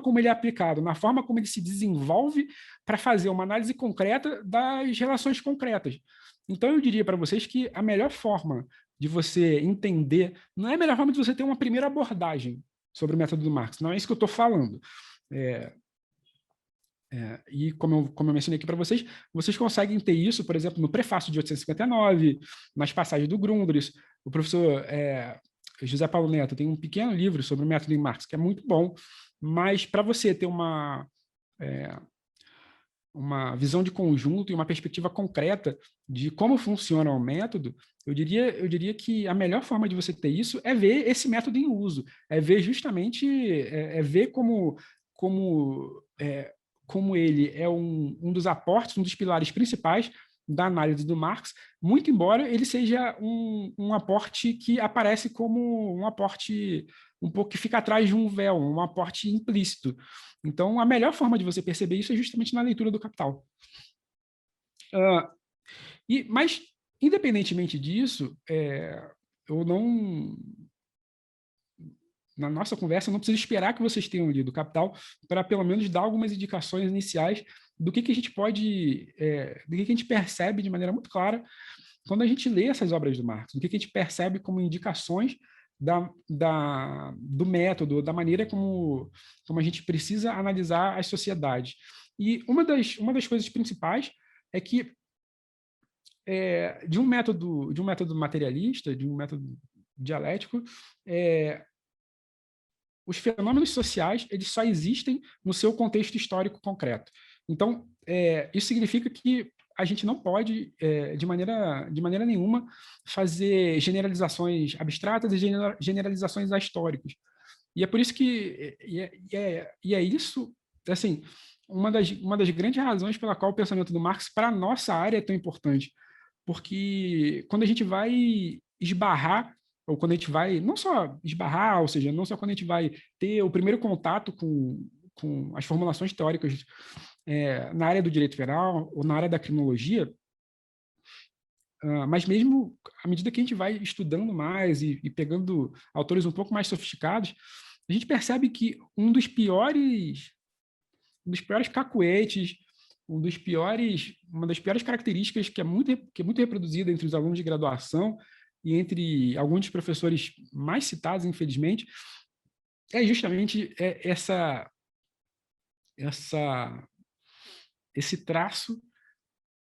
como ele é aplicado, na forma como ele se desenvolve para fazer uma análise concreta das relações concretas. Então, eu diria para vocês que a melhor forma de você entender, não é a melhor forma de você ter uma primeira abordagem sobre o método do Marx, não é isso que eu estou falando. E como eu mencionei aqui para vocês, vocês conseguem ter isso, por exemplo, no prefácio de 859, nas passagens do Grundrisse. O professor José Paulo Neto tem um pequeno livro sobre o método em Marx, que é muito bom, mas para você ter uma visão de conjunto e uma perspectiva concreta de como funciona o método, eu diria que a melhor forma de você ter isso é ver esse método em uso, é ver justamente, ver como ele é um dos aportes, um dos pilares principais da análise do Marx, muito embora ele seja um aporte que aparece como um aporte um pouco que fica atrás de um véu, um aporte implícito. Então, a melhor forma de você perceber isso é justamente na leitura do Capital. Mas, independentemente disso, eu não... Na nossa conversa, eu não preciso esperar que vocês tenham lido o Capital para, pelo menos, dar algumas indicações iniciais do que a gente pode... do que a gente percebe de maneira muito clara quando a gente lê essas obras do Marx, do que a gente percebe como indicações do método, da maneira como a gente precisa analisar as sociedades. E uma das coisas principais é que de um método materialista, de um método dialético, os fenômenos sociais eles só existem no seu contexto histórico concreto. Então, isso significa que a gente não pode, de maneira nenhuma, fazer generalizações abstratas e generalizações históricas. E é por isso que é isso, assim, uma das grandes razões pela qual o pensamento do Marx para a nossa área é tão importante, porque quando a gente vai esbarrar, ou quando a gente vai, não só esbarrar, ou seja, não só quando a gente vai ter o primeiro contato com as formulações teóricas na área do direito penal ou na área da criminologia, mas mesmo à medida que a gente vai estudando mais e pegando autores um pouco mais sofisticados, a gente percebe que um dos piores cacuetes, uma das piores características que é muito reproduzida entre os alunos de graduação e entre alguns dos professores mais citados, infelizmente, é justamente esse traço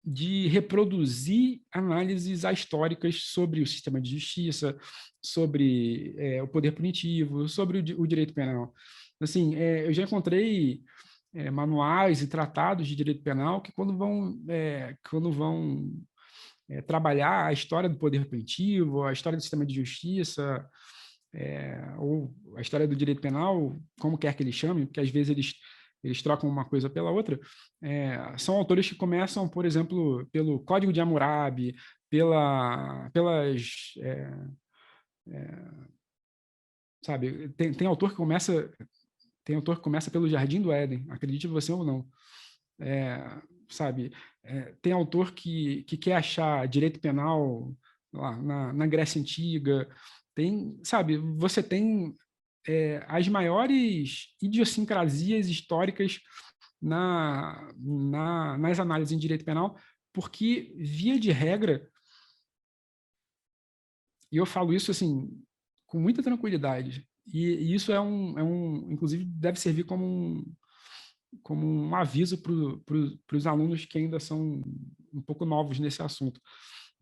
de reproduzir análises históricas sobre o sistema de justiça, sobre o poder punitivo, sobre o direito penal. Assim, eu já encontrei manuais e tratados de direito penal que quando vão trabalhar a história do poder punitivo, a história do sistema de justiça, ou a história do direito penal, como quer que eles chamem, porque às vezes eles trocam uma coisa pela outra, são autores que começam, por exemplo, pelo Código de Hammurabi, sabe, tem autor que começa pelo Jardim do Éden, acredite você ou não. Sabe, tem autor que quer achar direito penal lá na Grécia Antiga, sabe, você tem as maiores idiosincrasias históricas nas análises em direito penal, porque, via de regra, e eu falo isso assim com muita tranquilidade, e isso inclusive deve servir como um aviso para os alunos que ainda são um pouco novos nesse assunto.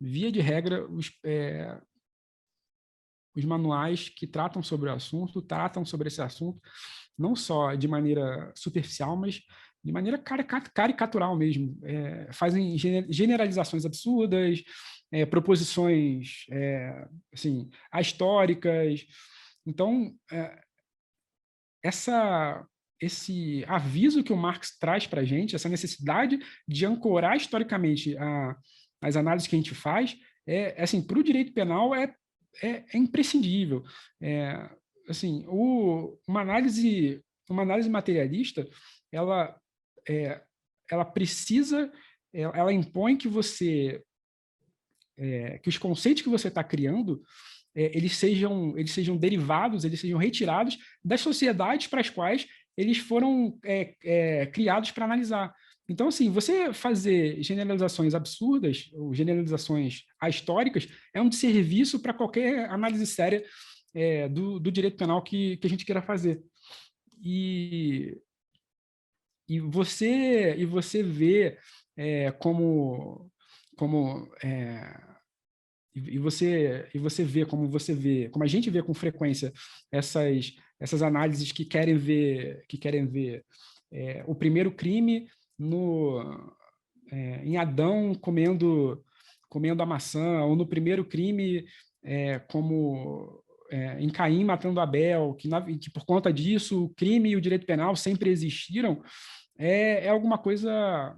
Via de regra, os manuais que tratam sobre esse assunto, não só de maneira superficial, mas de maneira caricatural mesmo. Fazem generalizações absurdas, proposições assim, ahistóricas. Então, esse aviso que o Marx traz para a gente, essa necessidade de ancorar historicamente as análises que a gente faz, assim, para o direito penal é imprescindível. Assim, uma análise materialista, ela precisa, ela impõe que que os conceitos que você está criando eles sejam derivados, eles sejam retirados das sociedades para as quais eles foram criados para analisar. Então, assim, você fazer generalizações absurdas, ou generalizações ahistóricas, é um desserviço para qualquer análise séria do direito penal que a gente queira fazer. E você vê você vê como a gente vê com frequência essas análises que querem ver o primeiro crime em Adão comendo a maçã, ou no primeiro crime em Caim matando Abel, que por conta disso o crime e o direito penal sempre existiram, é alguma coisa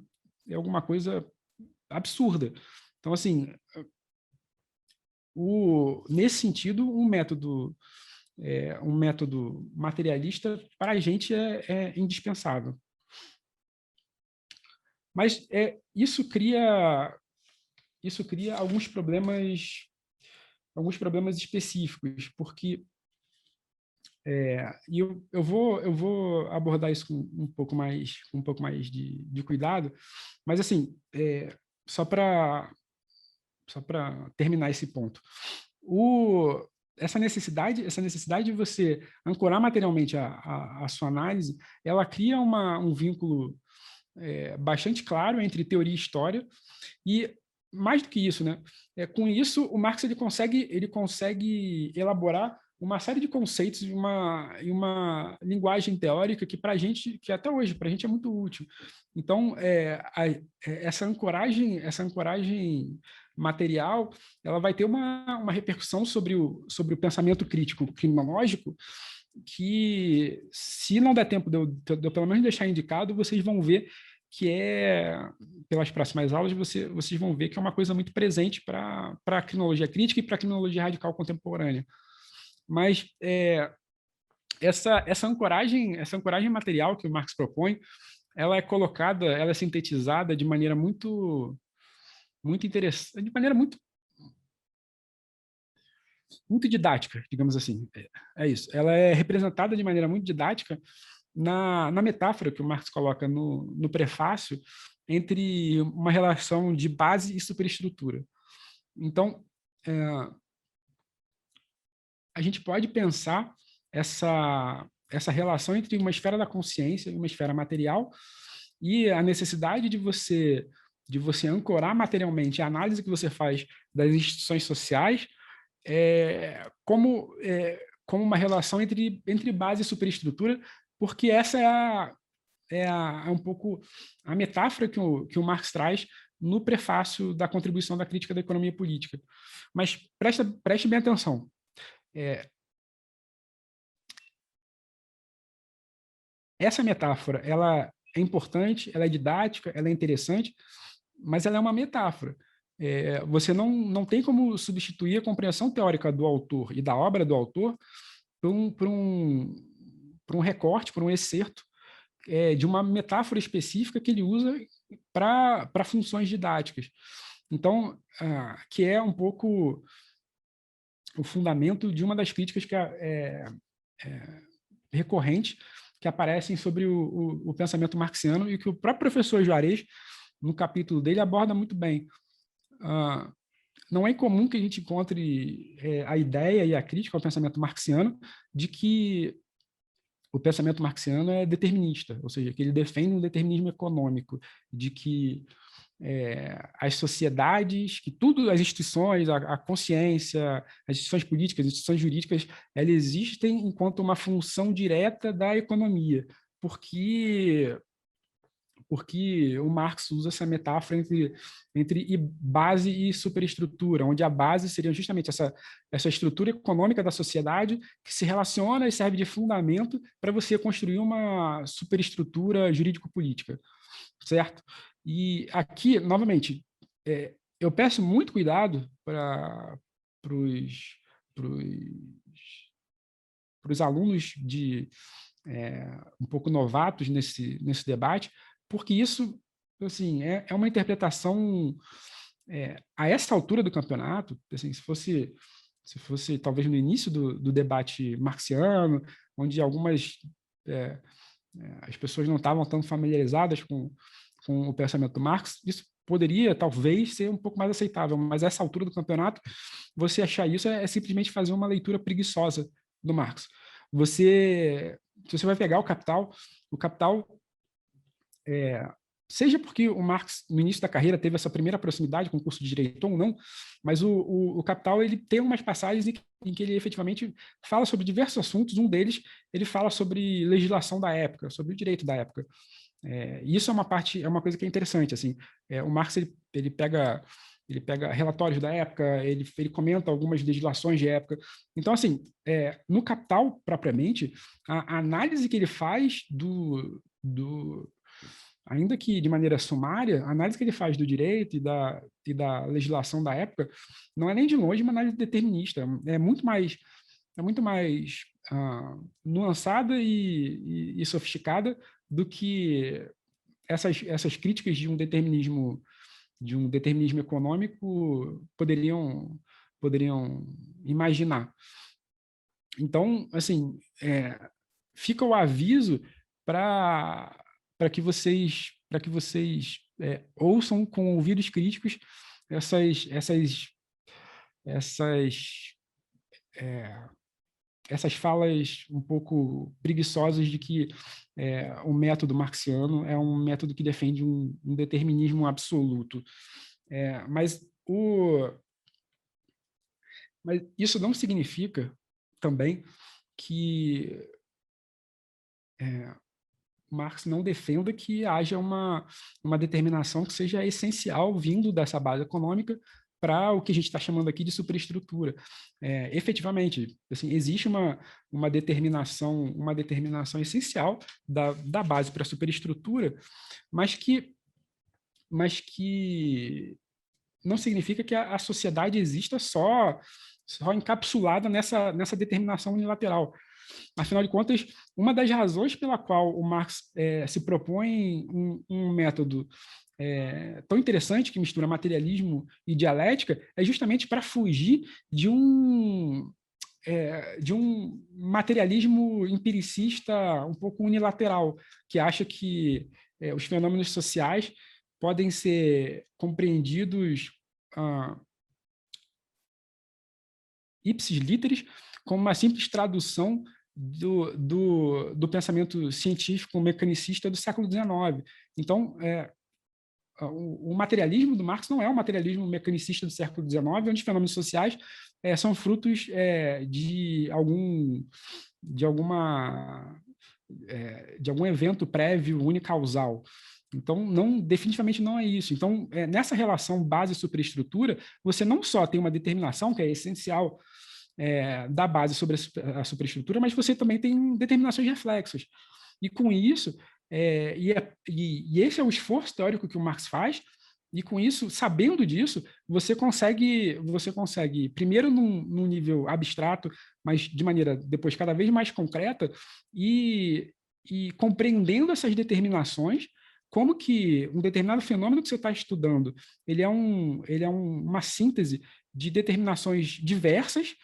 absurda. Então, assim, nesse sentido, um método materialista para a gente é indispensável. Mas isso cria alguns problemas específicos, porque e eu vou abordar isso com um pouco mais de cuidado, mas assim, só para terminar esse ponto. Essa necessidade de você ancorar materialmente a sua análise, ela cria um vínculo bastante claro entre teoria e história, e mais do que isso, né? Com isso, o Marx ele consegue elaborar uma série de conceitos e uma linguagem teórica que para a gente, que até hoje para a gente é muito útil. Então, essa ancoragem material, ela vai ter uma repercussão sobre o pensamento crítico criminológico, que, se não der tempo de eu pelo menos deixar indicado, vocês vão ver que pelas próximas aulas, vocês vão ver que é uma coisa muito presente para a criminologia crítica e para a criminologia radical contemporânea. Mas essa ancoragem material que o Marx propõe, ela é sintetizada de maneira muito interessante, de maneira muito didática, digamos assim. É isso. Ela é representada de maneira muito didática na metáfora que o Marx coloca no prefácio entre uma relação de base e superestrutura. Então, a gente pode pensar essa relação entre uma esfera da consciência e uma esfera material, e a necessidade de você ancorar materialmente a análise que você faz das instituições sociais como uma relação entre base e superestrutura, porque essa é um pouco a metáfora que o Marx traz no prefácio da contribuição da crítica da economia política. Mas preste bem atenção. Essa metáfora, ela é importante, ela é didática, ela é interessante, mas ela é uma metáfora. Você não tem como substituir a compreensão teórica do autor e da obra do autor por um recorte, por um excerto de uma metáfora específica que ele usa para funções didáticas. Então, que é um pouco o fundamento de uma das críticas que recorrentes que aparecem sobre o pensamento marxiano, e que o próprio professor Juarez, no capítulo dele, aborda muito bem. Não é incomum que a gente encontre a ideia e a crítica ao pensamento marxiano de que o pensamento marxiano é determinista, ou seja, que ele defende um determinismo econômico, de que as sociedades, que tudo, as instituições, a consciência, as instituições políticas, as instituições jurídicas, elas existem enquanto uma função direta da economia, porque o Marx usa essa metáfora entre base e superestrutura, onde a base seria justamente essa estrutura econômica da sociedade que se relaciona e serve de fundamento para você construir uma superestrutura jurídico-política, certo? E aqui, novamente, eu peço muito cuidado para os alunos um pouco novatos nesse debate, porque isso, assim, é uma interpretação a essa altura do campeonato, assim, se fosse talvez no início do debate marxiano, onde as pessoas não estavam tão familiarizadas com o pensamento do Marx, isso poderia, talvez, ser um pouco mais aceitável, mas a essa altura do campeonato, você achar isso é simplesmente fazer uma leitura preguiçosa do Marx. Se você vai pegar o Capital seja porque o Marx, no início da carreira, teve essa primeira proximidade com o curso de Direito ou não, mas o Capital ele tem umas passagens em que ele efetivamente fala sobre diversos assuntos. Um deles, ele fala sobre legislação da época, sobre o direito da época. Isso é uma coisa que é interessante. Assim, o Marx ele pega relatórios da época, ele comenta algumas legislações de época. Então, assim, no Capital, propriamente, a análise que ele faz ainda que de maneira sumária, a análise que ele faz do direito e da legislação da época não é nem de longe uma análise determinista, é muito mais nuançada e sofisticada do que essas críticas de um determinismo econômico poderiam imaginar. Então, assim, fica o aviso para que vocês ouçam com ouvidos críticos essas falas um pouco preguiçosas de que o método marxiano é um método que defende um determinismo absoluto. Mas isso não significa também que Marx não defenda que haja uma determinação que seja essencial vindo dessa base econômica para o que a gente está chamando aqui de superestrutura. Efetivamente, assim, existe uma determinação essencial da base para a superestrutura, mas que não significa que a sociedade exista só encapsulada nessa determinação unilateral. Afinal de contas, uma das razões pela qual o Marx se propõe um método tão interessante que mistura materialismo e dialética é justamente para fugir de um materialismo empiricista um pouco unilateral, que acha que os fenômenos sociais podem ser compreendidos ipsis literis como uma simples tradução do pensamento científico mecanicista do século XIX. Então, o materialismo do Marx não é um materialismo mecanicista do século XIX, onde os fenômenos sociais são frutos de algum evento prévio unicausal. Então, definitivamente não é isso. Então, nessa relação base-superestrutura, você não só tem uma determinação, que é essencial, da base sobre a superestrutura, mas você também tem determinações reflexas. E com isso, e esse é o esforço teórico que o Marx faz, e com isso, sabendo disso, você consegue primeiro num nível abstrato, mas de maneira depois cada vez mais concreta, e compreendendo essas determinações, como que um determinado fenômeno que você está estudando, ele é uma síntese de determinações diversas,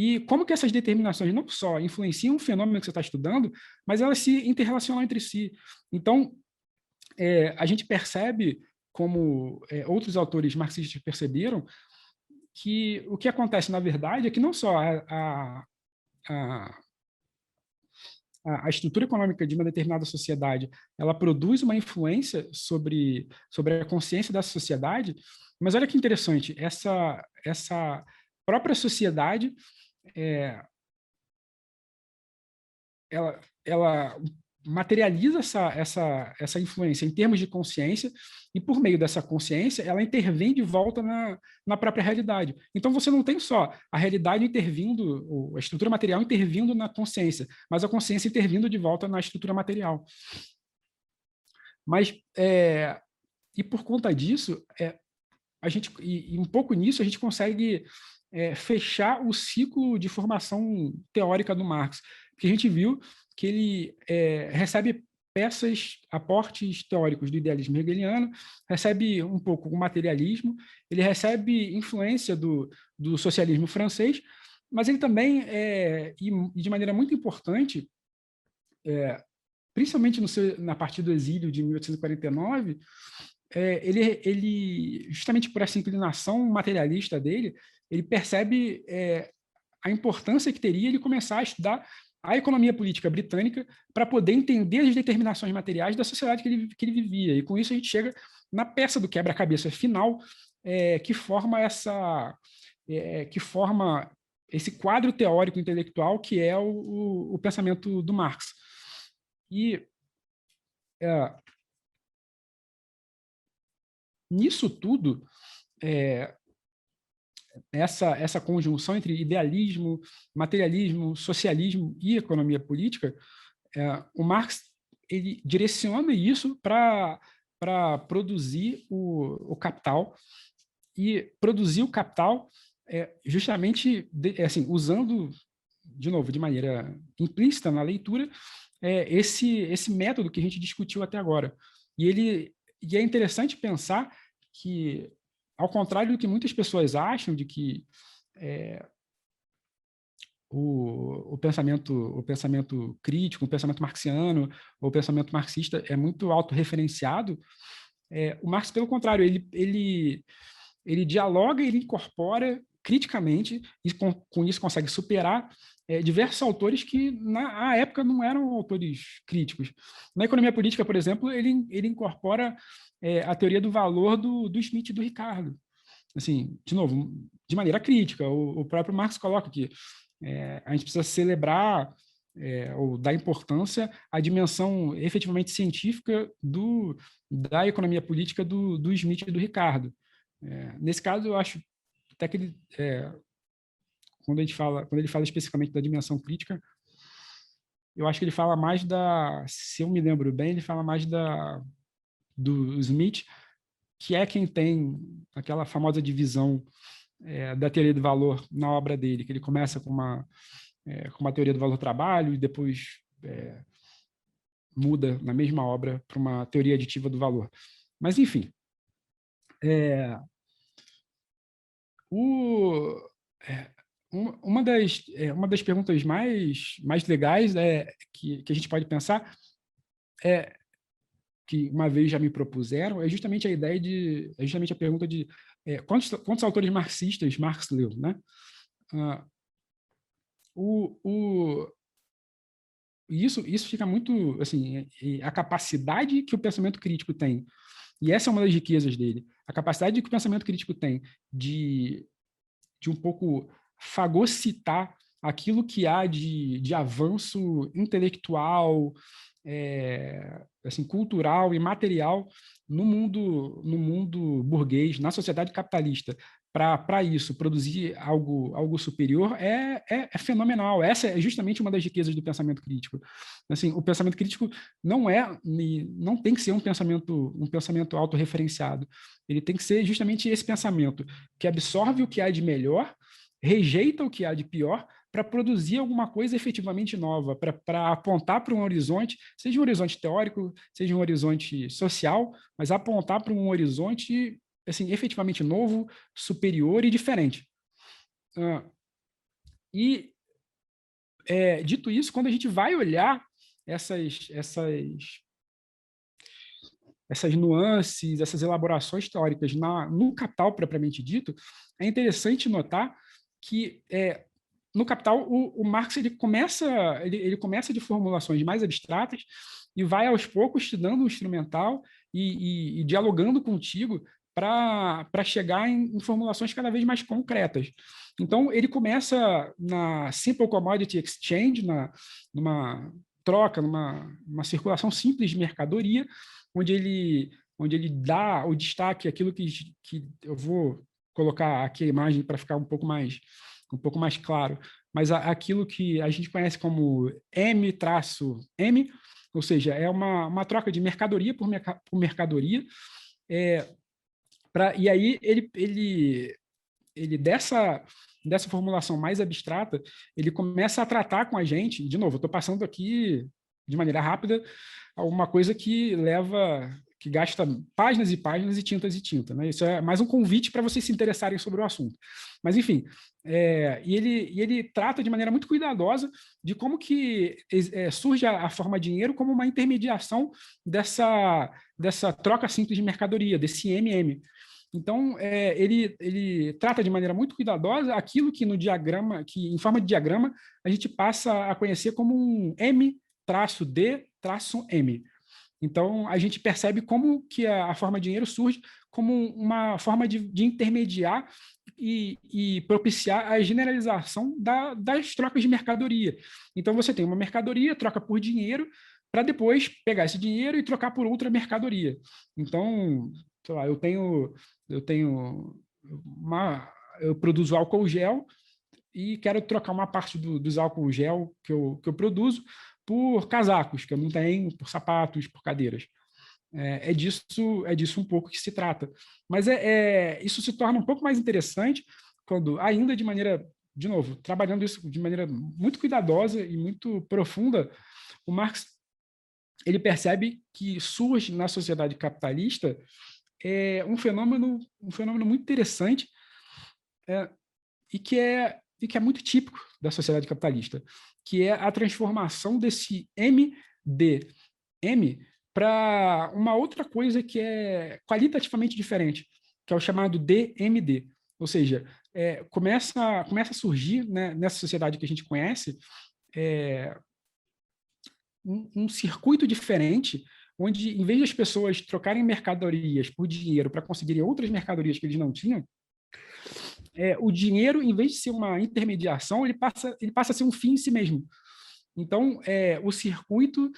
e como que essas determinações não só influenciam o fenômeno que você está estudando, mas elas se interrelacionam entre si. Então, a gente percebe, como outros autores marxistas perceberam, que o que acontece, na verdade, é que não só a estrutura econômica de uma determinada sociedade, ela produz uma influência sobre a consciência dessa sociedade, mas olha que interessante, essa própria sociedade ela materializa essa influência em termos de consciência, e por meio dessa consciência, ela intervém de volta na própria realidade. Então, você não tem só a realidade intervindo, a estrutura material intervindo na consciência, mas a consciência intervindo de volta na estrutura material. Mas, e por conta disso, um pouco nisso, a gente consegue fechar o ciclo de formação teórica do Marx, porque a gente viu que ele recebe aportes teóricos do idealismo hegeliano, recebe um pouco o materialismo, ele recebe influência do socialismo francês, mas ele também, e de maneira muito importante, principalmente na partir do exílio de 1849, ele, justamente por essa inclinação materialista dele, ele percebe a importância que teria ele começar a estudar a economia política britânica para poder entender as determinações materiais da sociedade que ele vivia. E com isso a gente chega na peça do quebra-cabeça final, que forma esse quadro teórico intelectual que é o pensamento do Marx. E nisso tudo, essa conjunção entre idealismo, materialismo, socialismo e economia política, o Marx ele direciona isso para produzir o capital, e produzir o capital justamente assim, usando, de novo, de maneira implícita na leitura, esse método que a gente discutiu até agora. E é interessante pensar que, ao contrário do que muitas pessoas acham, de que o pensamento crítico, o pensamento marxiano, ou o pensamento marxista é muito autorreferenciado, o Marx, pelo contrário, ele dialoga, ele incorpora criticamente, e com isso consegue superar diversos autores que, na época, não eram autores críticos. Na economia política, por exemplo, ele incorpora a teoria do valor do Schmitt e do Ricardo. Assim, de novo, de maneira crítica. O próprio Marx coloca que a gente precisa celebrar ou dar importância à dimensão efetivamente científica da economia política do Schmitt e do Ricardo. Nesse caso, eu acho até que quando ele fala especificamente da dimensão crítica, eu acho que ele fala mais se eu me lembro bem, ele fala mais do Smith, que é quem tem aquela famosa divisão da teoria do valor na obra dele, que ele começa com uma teoria do valor-trabalho e depois muda na mesma obra para uma teoria aditiva do valor. Mas, enfim, uma das perguntas mais legais que a gente pode pensar que uma vez já me propuseram, é justamente a pergunta de quantos autores marxistas Marx leu, né? Isso fica muito, assim, a capacidade que o pensamento crítico tem, e essa é uma das riquezas dele, a capacidade que o pensamento crítico tem de um pouco fagocitar aquilo que há de avanço intelectual, assim, cultural e material no mundo burguês, na sociedade capitalista. Para isso, produzir algo superior é fenomenal. Essa é justamente uma das riquezas do pensamento crítico. Assim, o pensamento crítico não tem que ser um pensamento autorreferenciado. Ele tem que ser justamente esse pensamento que absorve o que há de melhor, rejeita o que há de pior, para produzir alguma coisa efetivamente nova, para apontar para um horizonte, seja um horizonte teórico, seja um horizonte social, mas apontar para um horizonte assim, efetivamente novo, superior e diferente. Dito isso, quando a gente vai olhar essas nuances, essas elaborações teóricas no Capital propriamente dito, é interessante notar que no Capital o Marx ele começa de formulações mais abstratas e vai aos poucos te dando um instrumental e dialogando contigo para chegar em formulações cada vez mais concretas. Então, ele começa na Simple Commodity Exchange, numa troca, numa circulação simples de mercadoria, onde ele dá o destaque àquilo que eu vou colocar aqui a imagem para ficar um pouco mais claro, mas aquilo que a gente conhece como M-M, ou seja, é uma troca de mercadoria por mercadoria, e aí ele dessa formulação mais abstrata, ele começa a tratar com a gente, de novo, eu estou passando aqui de maneira rápida uma coisa que gasta páginas e páginas e tinta, né? Isso é mais um convite para vocês se interessarem sobre o assunto. Mas, enfim, e ele trata de maneira muito cuidadosa de como que surge a forma dinheiro como uma intermediação dessa troca simples de mercadoria, desse MM. Então, ele trata de maneira muito cuidadosa aquilo que no diagrama, que em forma de diagrama, a gente passa a conhecer como um M-D-M. Então, a gente percebe como que a forma dinheiro surge como uma forma de intermediar e propiciar a generalização das trocas de mercadoria. Então, você tem uma mercadoria, troca por dinheiro, para depois pegar esse dinheiro e trocar por outra mercadoria. Então, sei lá, eu produzo álcool gel e quero trocar uma parte dos álcool gel que eu produzo por casacos que eu não tenho, por sapatos, por cadeiras. É disso um pouco que se trata. Mas isso se torna um pouco mais interessante quando, ainda de maneira, de novo, trabalhando isso de maneira muito cuidadosa e muito profunda, o Marx ele percebe que surge na sociedade capitalista um fenômeno muito interessante e que é muito típico da sociedade capitalista, que é a transformação desse MDM para uma outra coisa que é qualitativamente diferente, que é o chamado DMD. Ou seja, começa a surgir, né, nessa sociedade que a gente conhece um circuito diferente, onde, em vez das pessoas trocarem mercadorias por dinheiro para conseguirem outras mercadorias que eles não tinham, o dinheiro, em vez de ser uma intermediação, ele passa a ser um fim em si mesmo. Então, o circuito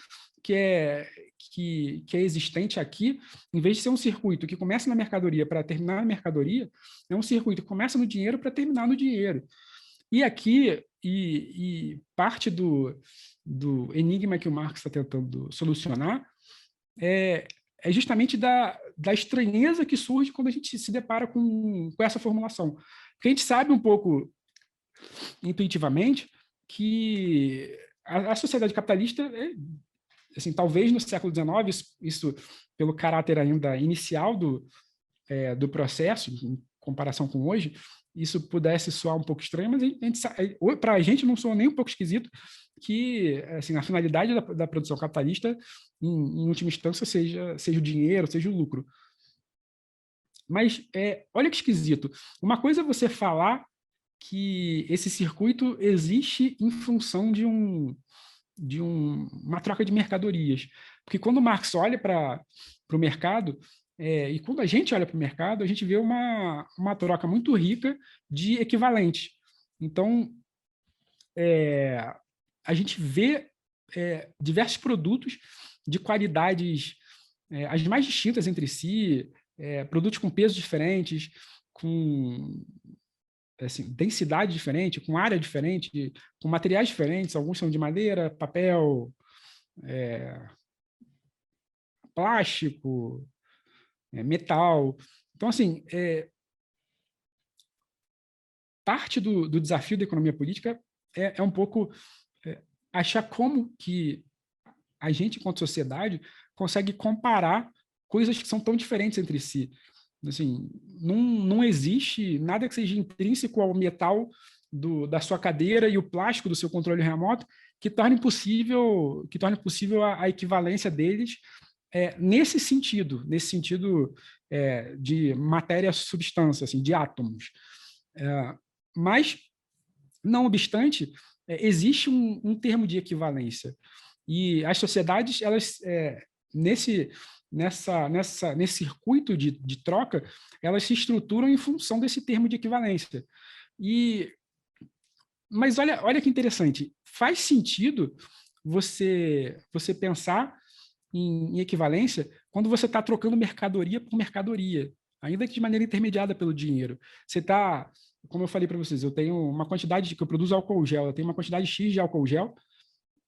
que é existente aqui, em vez de ser um circuito que começa na mercadoria para terminar na mercadoria, é um circuito que começa no dinheiro para terminar no dinheiro. E aqui, parte do enigma que o Marx está tentando solucionar é justamente da estranheza que surge quando a gente se depara com essa formulação. Porque a gente sabe um pouco intuitivamente que a sociedade capitalista, assim, talvez no século XIX, isso pelo caráter ainda inicial do processo, em comparação com hoje, isso pudesse soar um pouco estranho, mas para a gente não soa nem um pouco esquisito que assim, a finalidade da produção capitalista, em última instância, seja o dinheiro, seja o lucro. Mas olha que esquisito. Uma coisa é você falar que esse circuito existe em função de uma troca de mercadorias. Porque quando Marx olha para o mercado, e quando a gente olha para o mercado, a gente vê uma troca muito rica de equivalentes. Então, a gente vê diversos produtos de qualidades as mais distintas entre si, produtos com pesos diferentes, com assim, densidade diferente, com área diferente, com materiais diferentes, alguns são de madeira, papel, plástico, metal. Então, assim, parte do desafio da economia política é um pouco achar como que a gente, enquanto sociedade, consegue comparar coisas que são tão diferentes entre si. Assim, não existe nada que seja intrínseco ao metal da sua cadeira e o plástico do seu controle remoto que torne possível a equivalência deles nesse sentido de matéria-substância, assim, de átomos. Mas, não obstante, existe um termo de equivalência. E as sociedades, elas, nesse circuito de troca, elas se estruturam em função desse termo de equivalência. Mas olha que interessante, faz sentido você pensar em equivalência quando você está trocando mercadoria por mercadoria, ainda que de maneira intermediada pelo dinheiro. Você está, como eu falei para vocês, eu tenho uma quantidade que eu produzo álcool gel, eu tenho uma quantidade X de álcool gel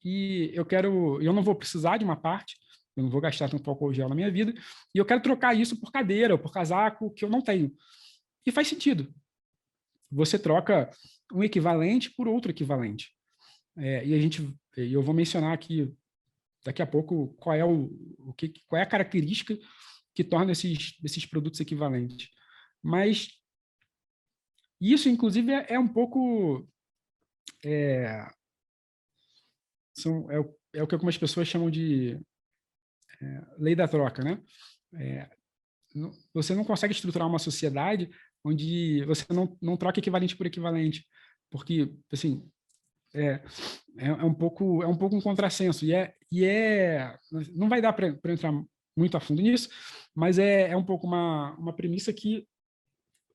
e eu não vou precisar de uma parte, eu não vou gastar tanto álcool gel na minha vida, e eu quero trocar isso por cadeira ou por casaco que eu não tenho. E faz sentido. Você troca um equivalente por outro equivalente. E eu vou mencionar aqui daqui a pouco qual é a característica que torna esses produtos equivalentes. Mas isso, inclusive, é um pouco é o que algumas pessoas chamam de lei da troca, né? você não consegue estruturar uma sociedade onde você não troca equivalente por equivalente, porque, assim, é, é um pouco um contrassenso, não vai dar para entrar muito a fundo nisso, mas é um pouco uma premissa que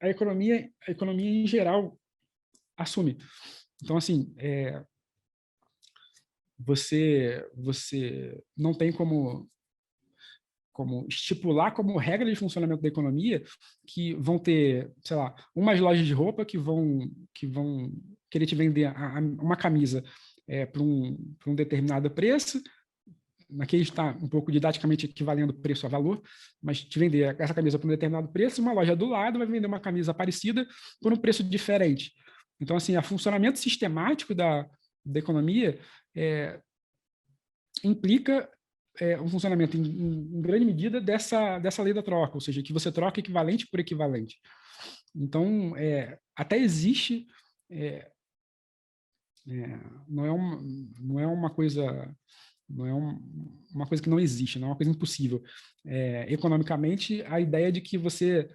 a economia em geral assume. Então, assim, você não tem como estipular como regra de funcionamento da economia que vão ter, sei lá, umas lojas de roupa que vão querer te vender uma camisa por um determinado preço, aqui está um pouco didaticamente equivalendo preço a valor, mas te vender essa camisa por um determinado preço, uma loja do lado vai vender uma camisa parecida por um preço diferente. Então, assim, o funcionamento sistemático da economia implica um funcionamento, em grande medida, dessa lei da troca, ou seja, que você troca equivalente por equivalente. Então, até existe, não é uma coisa, uma coisa que não existe, não é uma coisa impossível. Economicamente, a ideia de que você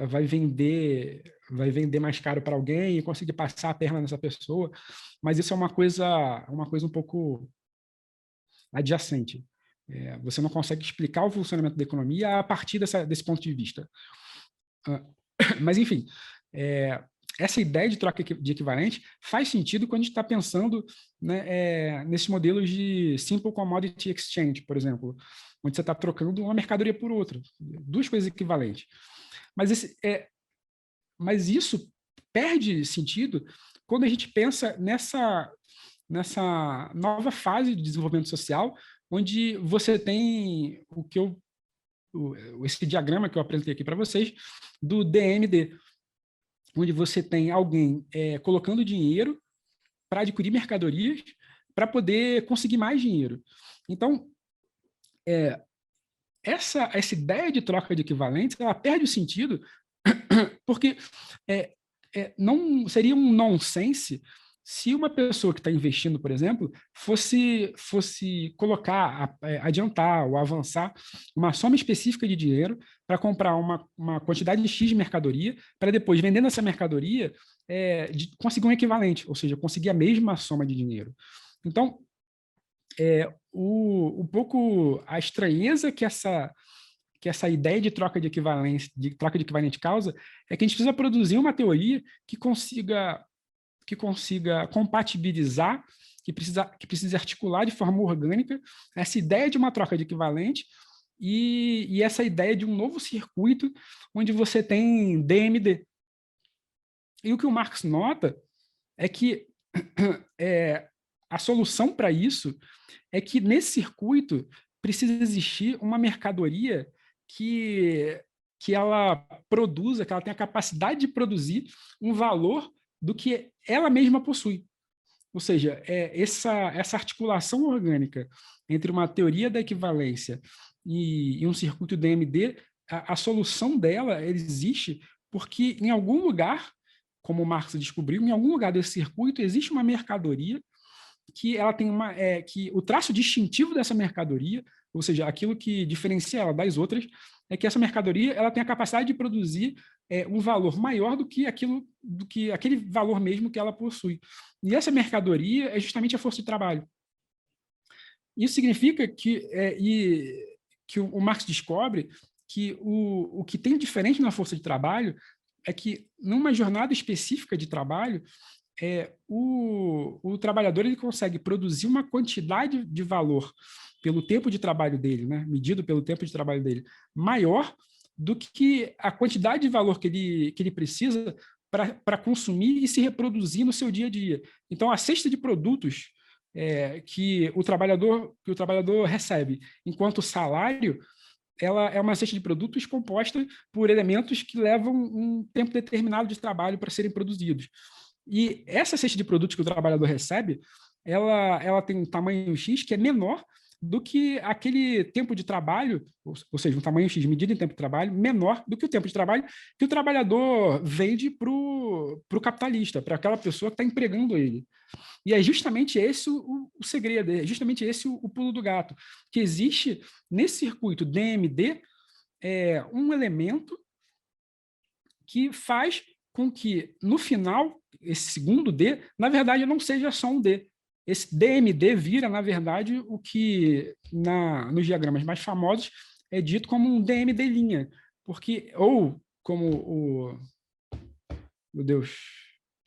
vai vender mais caro para alguém e conseguir passar a perna nessa pessoa, mas isso é uma coisa um pouco adjacente. Você não consegue explicar o funcionamento da economia a partir desse ponto de vista. Mas, enfim, essa ideia de troca de equivalente faz sentido quando a gente está pensando, né, nesses modelos de Simple Commodity Exchange, por exemplo, onde você está trocando uma mercadoria por outra, duas coisas equivalentes. Mas isso perde sentido quando a gente pensa nessa nova fase de desenvolvimento social, onde você tem esse diagrama que eu apresentei aqui para vocês, do DMD, onde você tem alguém colocando dinheiro para adquirir mercadorias para poder conseguir mais dinheiro. Então, essa ideia de troca de equivalentes, ela perde o sentido porque não seria um nonsense se uma pessoa que está investindo, por exemplo, fosse colocar, adiantar ou avançar uma soma específica de dinheiro para comprar uma quantidade de X de mercadoria, para depois, vendendo essa mercadoria, conseguir um equivalente, ou seja, conseguir a mesma soma de dinheiro. Então, um pouco a estranheza que essa ideia de troca de equivalência, de troca de equivalente causa, é que a gente precisa produzir uma teoria que consiga compatibilizar, que precisa articular de forma orgânica essa ideia de uma troca de equivalente e essa ideia de um novo circuito onde você tem DMD. E o que o Marx nota é que a solução para isso é que nesse circuito precisa existir uma mercadoria que ela produza, que ela tenha a capacidade de produzir um valor do que ela mesma possui. Ou seja, essa articulação orgânica entre uma teoria da equivalência e um circuito DMD, a solução dela existe porque em algum lugar, como o Marx descobriu, em algum lugar desse circuito existe uma mercadoria que ela tem que o traço distintivo dessa mercadoria, ou seja, aquilo que diferencia ela das outras, é que essa mercadoria ela tem a capacidade de produzir um valor maior do que aquele valor mesmo que ela possui. E essa mercadoria é justamente a força de trabalho. Isso significa que o Marx descobre que o que tem diferente na força de trabalho é que, numa jornada específica de trabalho, o trabalhador ele consegue produzir uma quantidade de valor pelo tempo de trabalho dele, né, medido pelo tempo de trabalho dele, maior do que a quantidade de valor que ele precisa para consumir e se reproduzir no seu dia a dia. Então, a cesta de produtos que o trabalhador recebe enquanto salário, ela é uma cesta de produtos composta por elementos que levam um tempo determinado de trabalho para serem produzidos. E essa cesta de produtos que o trabalhador recebe, ela tem um tamanho X que é menor do que aquele tempo de trabalho, ou seja, um tamanho X medido em tempo de trabalho, menor do que o tempo de trabalho que o trabalhador vende para o capitalista, para aquela pessoa que está empregando ele. E é justamente esse o segredo, é justamente esse o pulo do gato, que existe nesse circuito DMD um elemento que faz com que, no final, esse segundo D, na verdade, não seja só um D. Esse DMD vira, na verdade, o que, nos diagramas mais famosos, é dito como um DMD', porque, ou como meu Deus,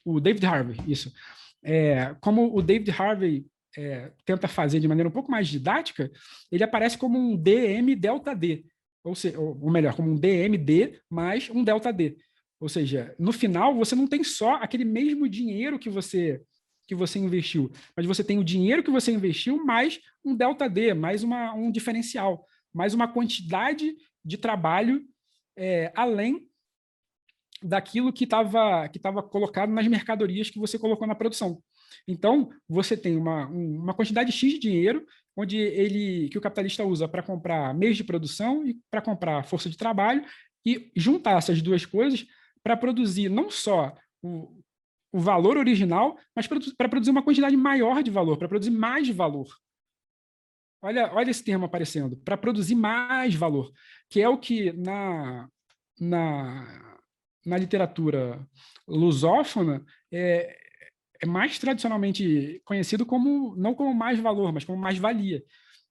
o David Harvey, isso. Como o David Harvey tenta fazer de maneira um pouco mais didática, ele aparece como um DM delta D, ou melhor, como um DMD mais um delta D. Ou seja, no final, você não tem só aquele mesmo dinheiro que você investiu, mas você tem o dinheiro que você investiu mais um delta D, mais um diferencial, mais uma quantidade de trabalho além daquilo que estava colocado nas mercadorias que você colocou na produção. Então, você tem uma quantidade X de dinheiro, que o capitalista usa para comprar meios de produção e para comprar força de trabalho, e juntar essas duas coisas para produzir não só o valor original, mas para produzir uma quantidade maior de valor, para produzir mais valor. Olha esse termo aparecendo, para produzir mais valor, que é o que na literatura lusófona é mais tradicionalmente conhecido como, não como mais-valor, mas como mais-valia.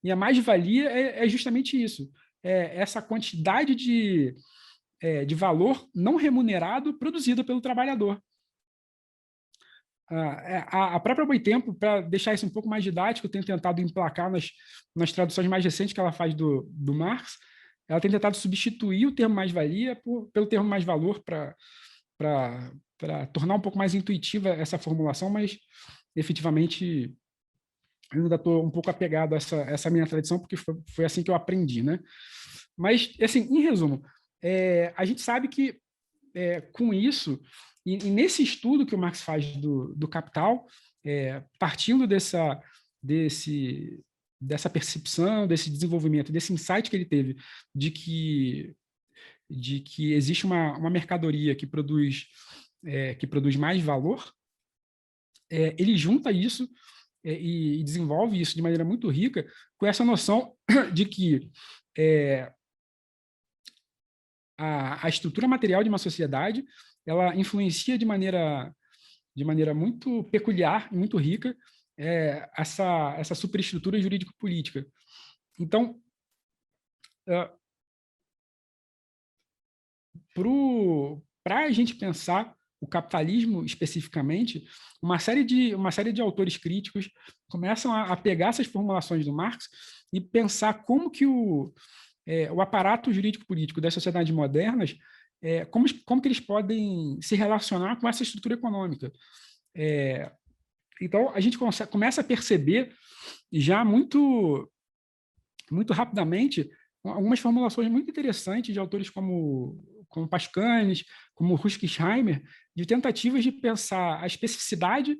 E a mais-valia é justamente isso, essa quantidade de valor não remunerado produzido pelo trabalhador. A própria Boitempo, para deixar isso um pouco mais didático, tem tentado emplacar nas traduções mais recentes que ela faz do Marx, ela tem tentado substituir o termo mais-valia pelo termo mais-valor para tornar um pouco mais intuitiva essa formulação, mas efetivamente eu ainda estou um pouco apegado a essa minha tradição, porque foi assim que eu aprendi, né? Mas, assim, em resumo, a gente sabe que com isso, e nesse estudo que o Marx faz do Capital, partindo dessa percepção, desse desenvolvimento, desse insight que ele teve de que existe uma mercadoria que produz mais valor, ele junta isso e desenvolve isso de maneira muito rica com essa noção de que a estrutura material de uma sociedade ela influencia de maneira muito peculiar e muito rica essa superestrutura jurídico-política. Então, para a gente pensar o capitalismo especificamente, uma série de autores críticos começam a pegar essas formulações do Marx e pensar como que o aparato jurídico-político das sociedades modernas, como que eles podem se relacionar com essa estrutura econômica. Então, a gente começa a perceber já muito rapidamente algumas formulações muito interessantes de autores como Pascanes, como Ruskesheimer, de tentativas de pensar a especificidade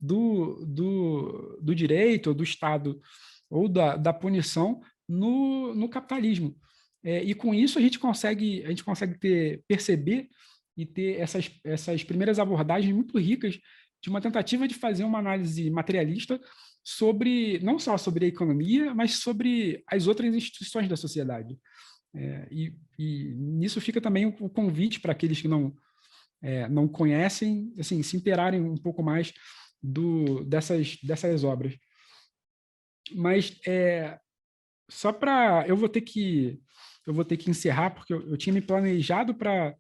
do direito, ou do Estado, ou da punição no capitalismo. E com isso a gente consegue perceber e ter essas primeiras abordagens muito ricas de uma tentativa de fazer uma análise materialista não só sobre a economia, mas sobre as outras instituições da sociedade. E nisso fica também o convite para aqueles que não conhecem, assim, se inteirarem um pouco mais dessas obras. Mas só para... Eu vou ter que encerrar, porque eu tinha me planejado para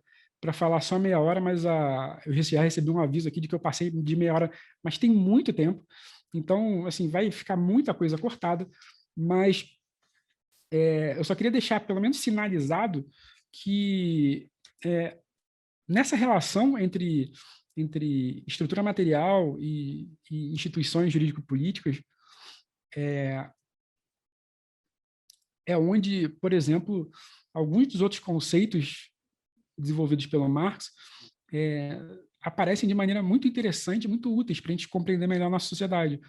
falar só meia hora, mas eu já recebi um aviso aqui de que eu passei de meia hora, mas tem muito tempo. Então, assim, vai ficar muita coisa cortada, mas eu só queria deixar pelo menos sinalizado que nessa relação entre estrutura material e instituições jurídico-políticas, onde, por exemplo, alguns dos outros conceitos desenvolvidos pelo Marx aparecem de maneira muito interessante, muito úteis para a gente compreender melhor a nossa sociedade.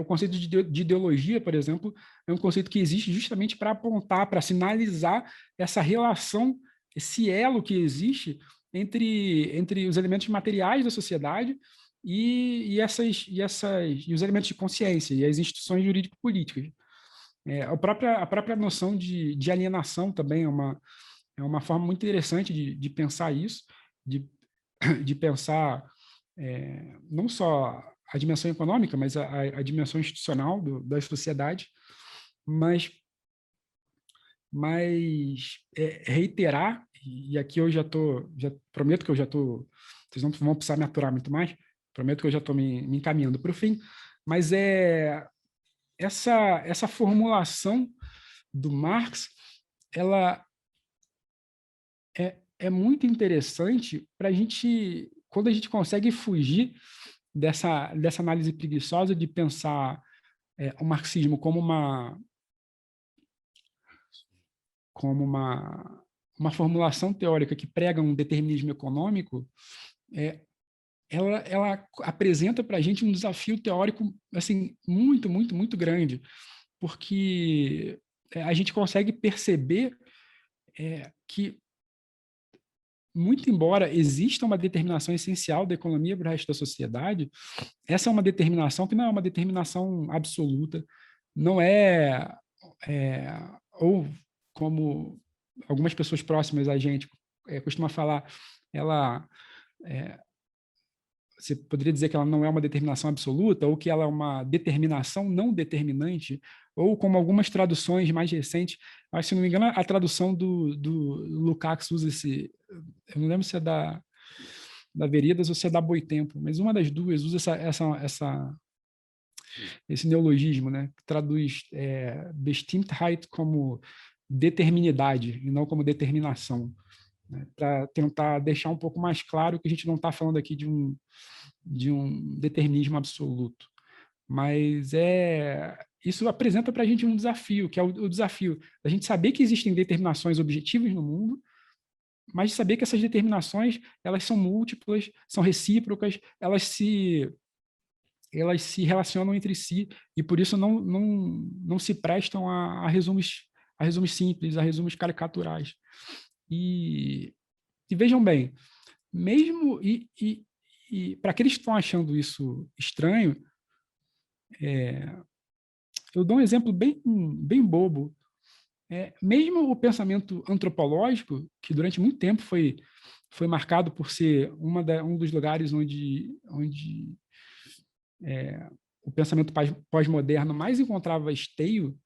O conceito de ideologia, por exemplo, é um conceito que existe justamente para apontar, para sinalizar essa relação, esse elo que existe entre os elementos materiais da sociedade e os elementos de consciência e as instituições jurídico-políticas. A própria noção de alienação também é uma forma muito interessante de pensar isso, de, de pensar não só a dimensão econômica, mas a dimensão institucional da sociedade, mas reiterar, e aqui eu já prometo que eu já estou, vocês não vão precisar me aturar muito mais, prometo que eu já estou me encaminhando para o fim, mas essa formulação do Marx, ela é muito interessante para a gente, quando a gente consegue fugir dessa análise preguiçosa de pensar o marxismo como uma formulação teórica que prega um determinismo econômico, ela apresenta para a gente um desafio teórico assim muito, muito, muito grande, porque a gente consegue perceber que, muito embora exista uma determinação essencial da economia para o resto da sociedade, essa é uma determinação que não é uma determinação absoluta, não ou como algumas pessoas próximas a gente costuma falar, ela você poderia dizer que ela não é uma determinação absoluta, ou que ela é uma determinação não determinante, ou como algumas traduções mais recentes, acho, se não me engano, a tradução do Lukács usa eu não lembro se é da Veredas ou se é da Boitempo, mas uma das duas usa esse neologismo, né, que traduz Bestimmtheit como determinidade e não como determinação, né, para tentar deixar um pouco mais claro que a gente não está falando aqui de um determinismo absoluto. Mas isso apresenta para a gente um desafio, que é o desafio da gente saber que existem determinações objetivas no mundo, mas de saber que essas determinações elas são múltiplas, são recíprocas, elas se relacionam entre si e por isso não se prestam a resumos simples, a resumos caricaturais. E vejam bem, mesmo e para aqueles que estão achando isso estranho, eu dou um exemplo bem bobo. Mesmo o pensamento antropológico, que durante muito tempo foi marcado por ser um dos lugares onde o pensamento pós-moderno mais encontrava esteio,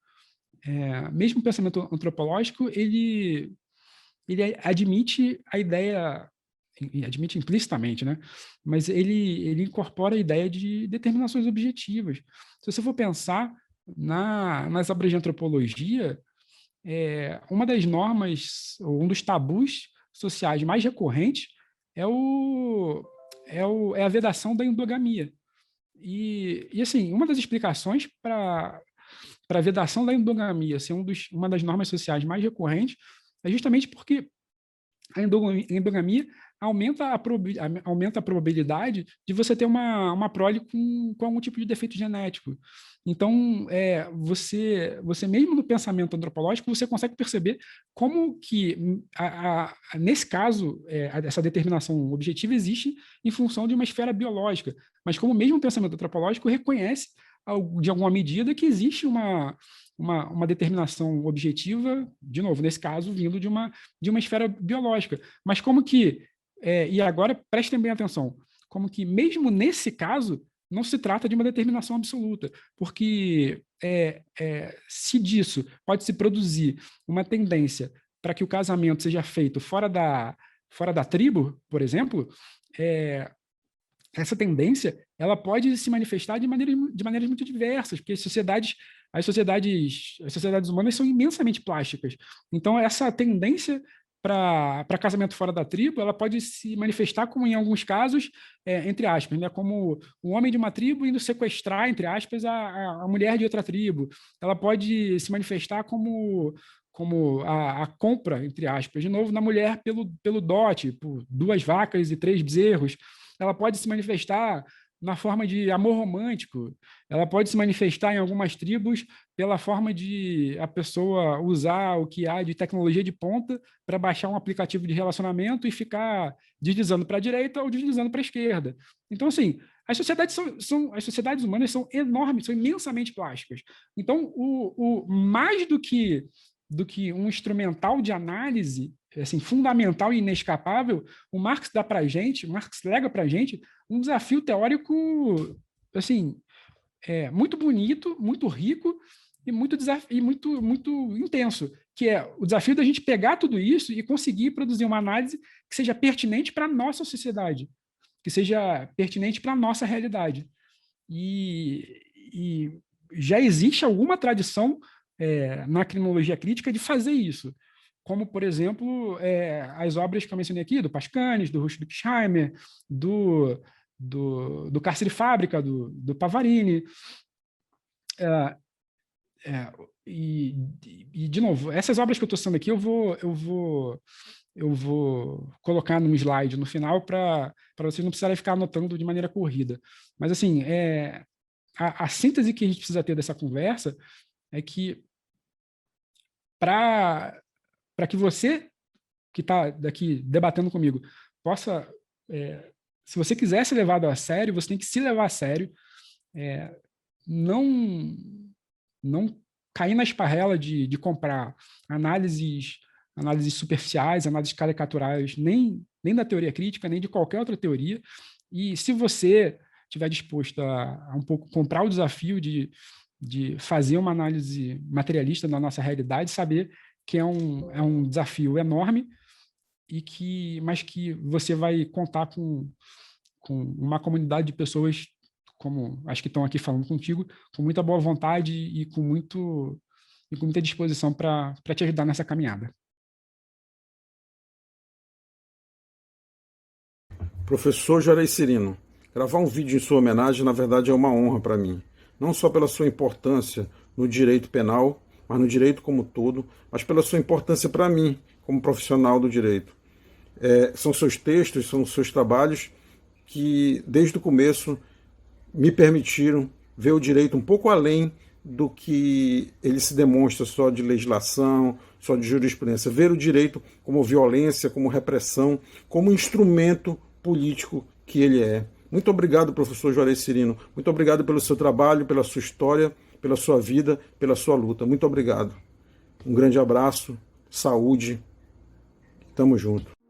mesmo o pensamento antropológico, ele admite a ideia, admite implicitamente, né? Mas ele incorpora a ideia de determinações objetivas. Se você for pensar nas obras de antropologia, uma das normas, ou um dos tabus sociais mais recorrentes é a vedação da endogamia. E assim, uma das explicações para a vedação da endogamia ser uma das normas sociais mais recorrentes é justamente porque a endogamia aumenta a probabilidade de você ter uma prole com algum tipo de defeito genético. Então, você mesmo no pensamento antropológico, você consegue perceber como que, nesse caso, essa determinação objetiva existe em função de uma esfera biológica, mas como mesmo o pensamento antropológico reconhece, de alguma medida, que existe uma determinação objetiva, de novo, nesse caso, vindo de uma esfera biológica. Mas como que, e agora prestem bem atenção, como que mesmo nesse caso, não se trata de uma determinação absoluta, porque se disso pode se produzir uma tendência para que o casamento seja feito fora da tribo, por exemplo, essa tendência ela pode se manifestar de maneiras muito diversas, porque as sociedades humanas são imensamente plásticas. Então, essa tendência para casamento fora da tribo, ela pode se manifestar como, em alguns casos, entre aspas, né, como o homem de uma tribo indo sequestrar, entre aspas, a mulher de outra tribo. Ela pode se manifestar como a compra, entre aspas, de novo, na mulher pelo dote, por 2 vacas e 3 bezerros. Ela pode se manifestar na forma de amor romântico, ela pode se manifestar em algumas tribos pela forma de a pessoa usar o que há de tecnologia de ponta para baixar um aplicativo de relacionamento e ficar deslizando para a direita ou deslizando para a esquerda. Então, assim, as sociedades humanas são enormes, são imensamente plásticas. Então, mais do que um instrumental de análise assim, fundamental e inescapável, o Marx lega para a gente um desafio teórico assim, muito bonito, muito rico e muito intenso, que é o desafio da gente pegar tudo isso e conseguir produzir uma análise que seja pertinente para a nossa sociedade, que seja pertinente para a nossa realidade. E já existe alguma tradição na criminologia crítica de fazer isso, como, por exemplo, as obras que eu mencionei aqui, do Pascanes, do Rush Dupkheimer, do Cárcere e Fábrica, do Pavarini. De novo, essas obras que eu estou citando aqui, eu vou colocar num slide no final para vocês não precisarem ficar anotando de maneira corrida. Mas, assim, a síntese que a gente precisa ter dessa conversa é que para que você que está daqui debatendo comigo possa, se você quiser ser levado a sério, você tem que se levar a sério, não cair na esparrela de comprar análises superficiais, análises caricaturais, nem da teoria crítica, nem de qualquer outra teoria. E se você estiver disposto a um pouco comprar o desafio de fazer uma análise materialista da nossa realidade, saber que é um desafio enorme, mas que você vai contar com uma comunidade de pessoas como as que estão aqui falando contigo, com muita boa vontade e com muita disposição para te ajudar nessa caminhada. Professor Juarez Cirino, gravar um vídeo em sua homenagem, na verdade, é uma honra para mim. Não só pela sua importância no direito penal, mas no direito como todo, mas pela sua importância para mim, como profissional do direito. São seus textos, são seus trabalhos que, desde o começo, me permitiram ver o direito um pouco além do que ele se demonstra só de legislação, só de jurisprudência. Ver o direito como violência, como repressão, como instrumento político que ele é. Muito obrigado, professor Juarez Cirino. Muito obrigado pelo seu trabalho, pela sua história, pela sua vida, pela sua luta. Muito obrigado. Um grande abraço, saúde. Tamo junto.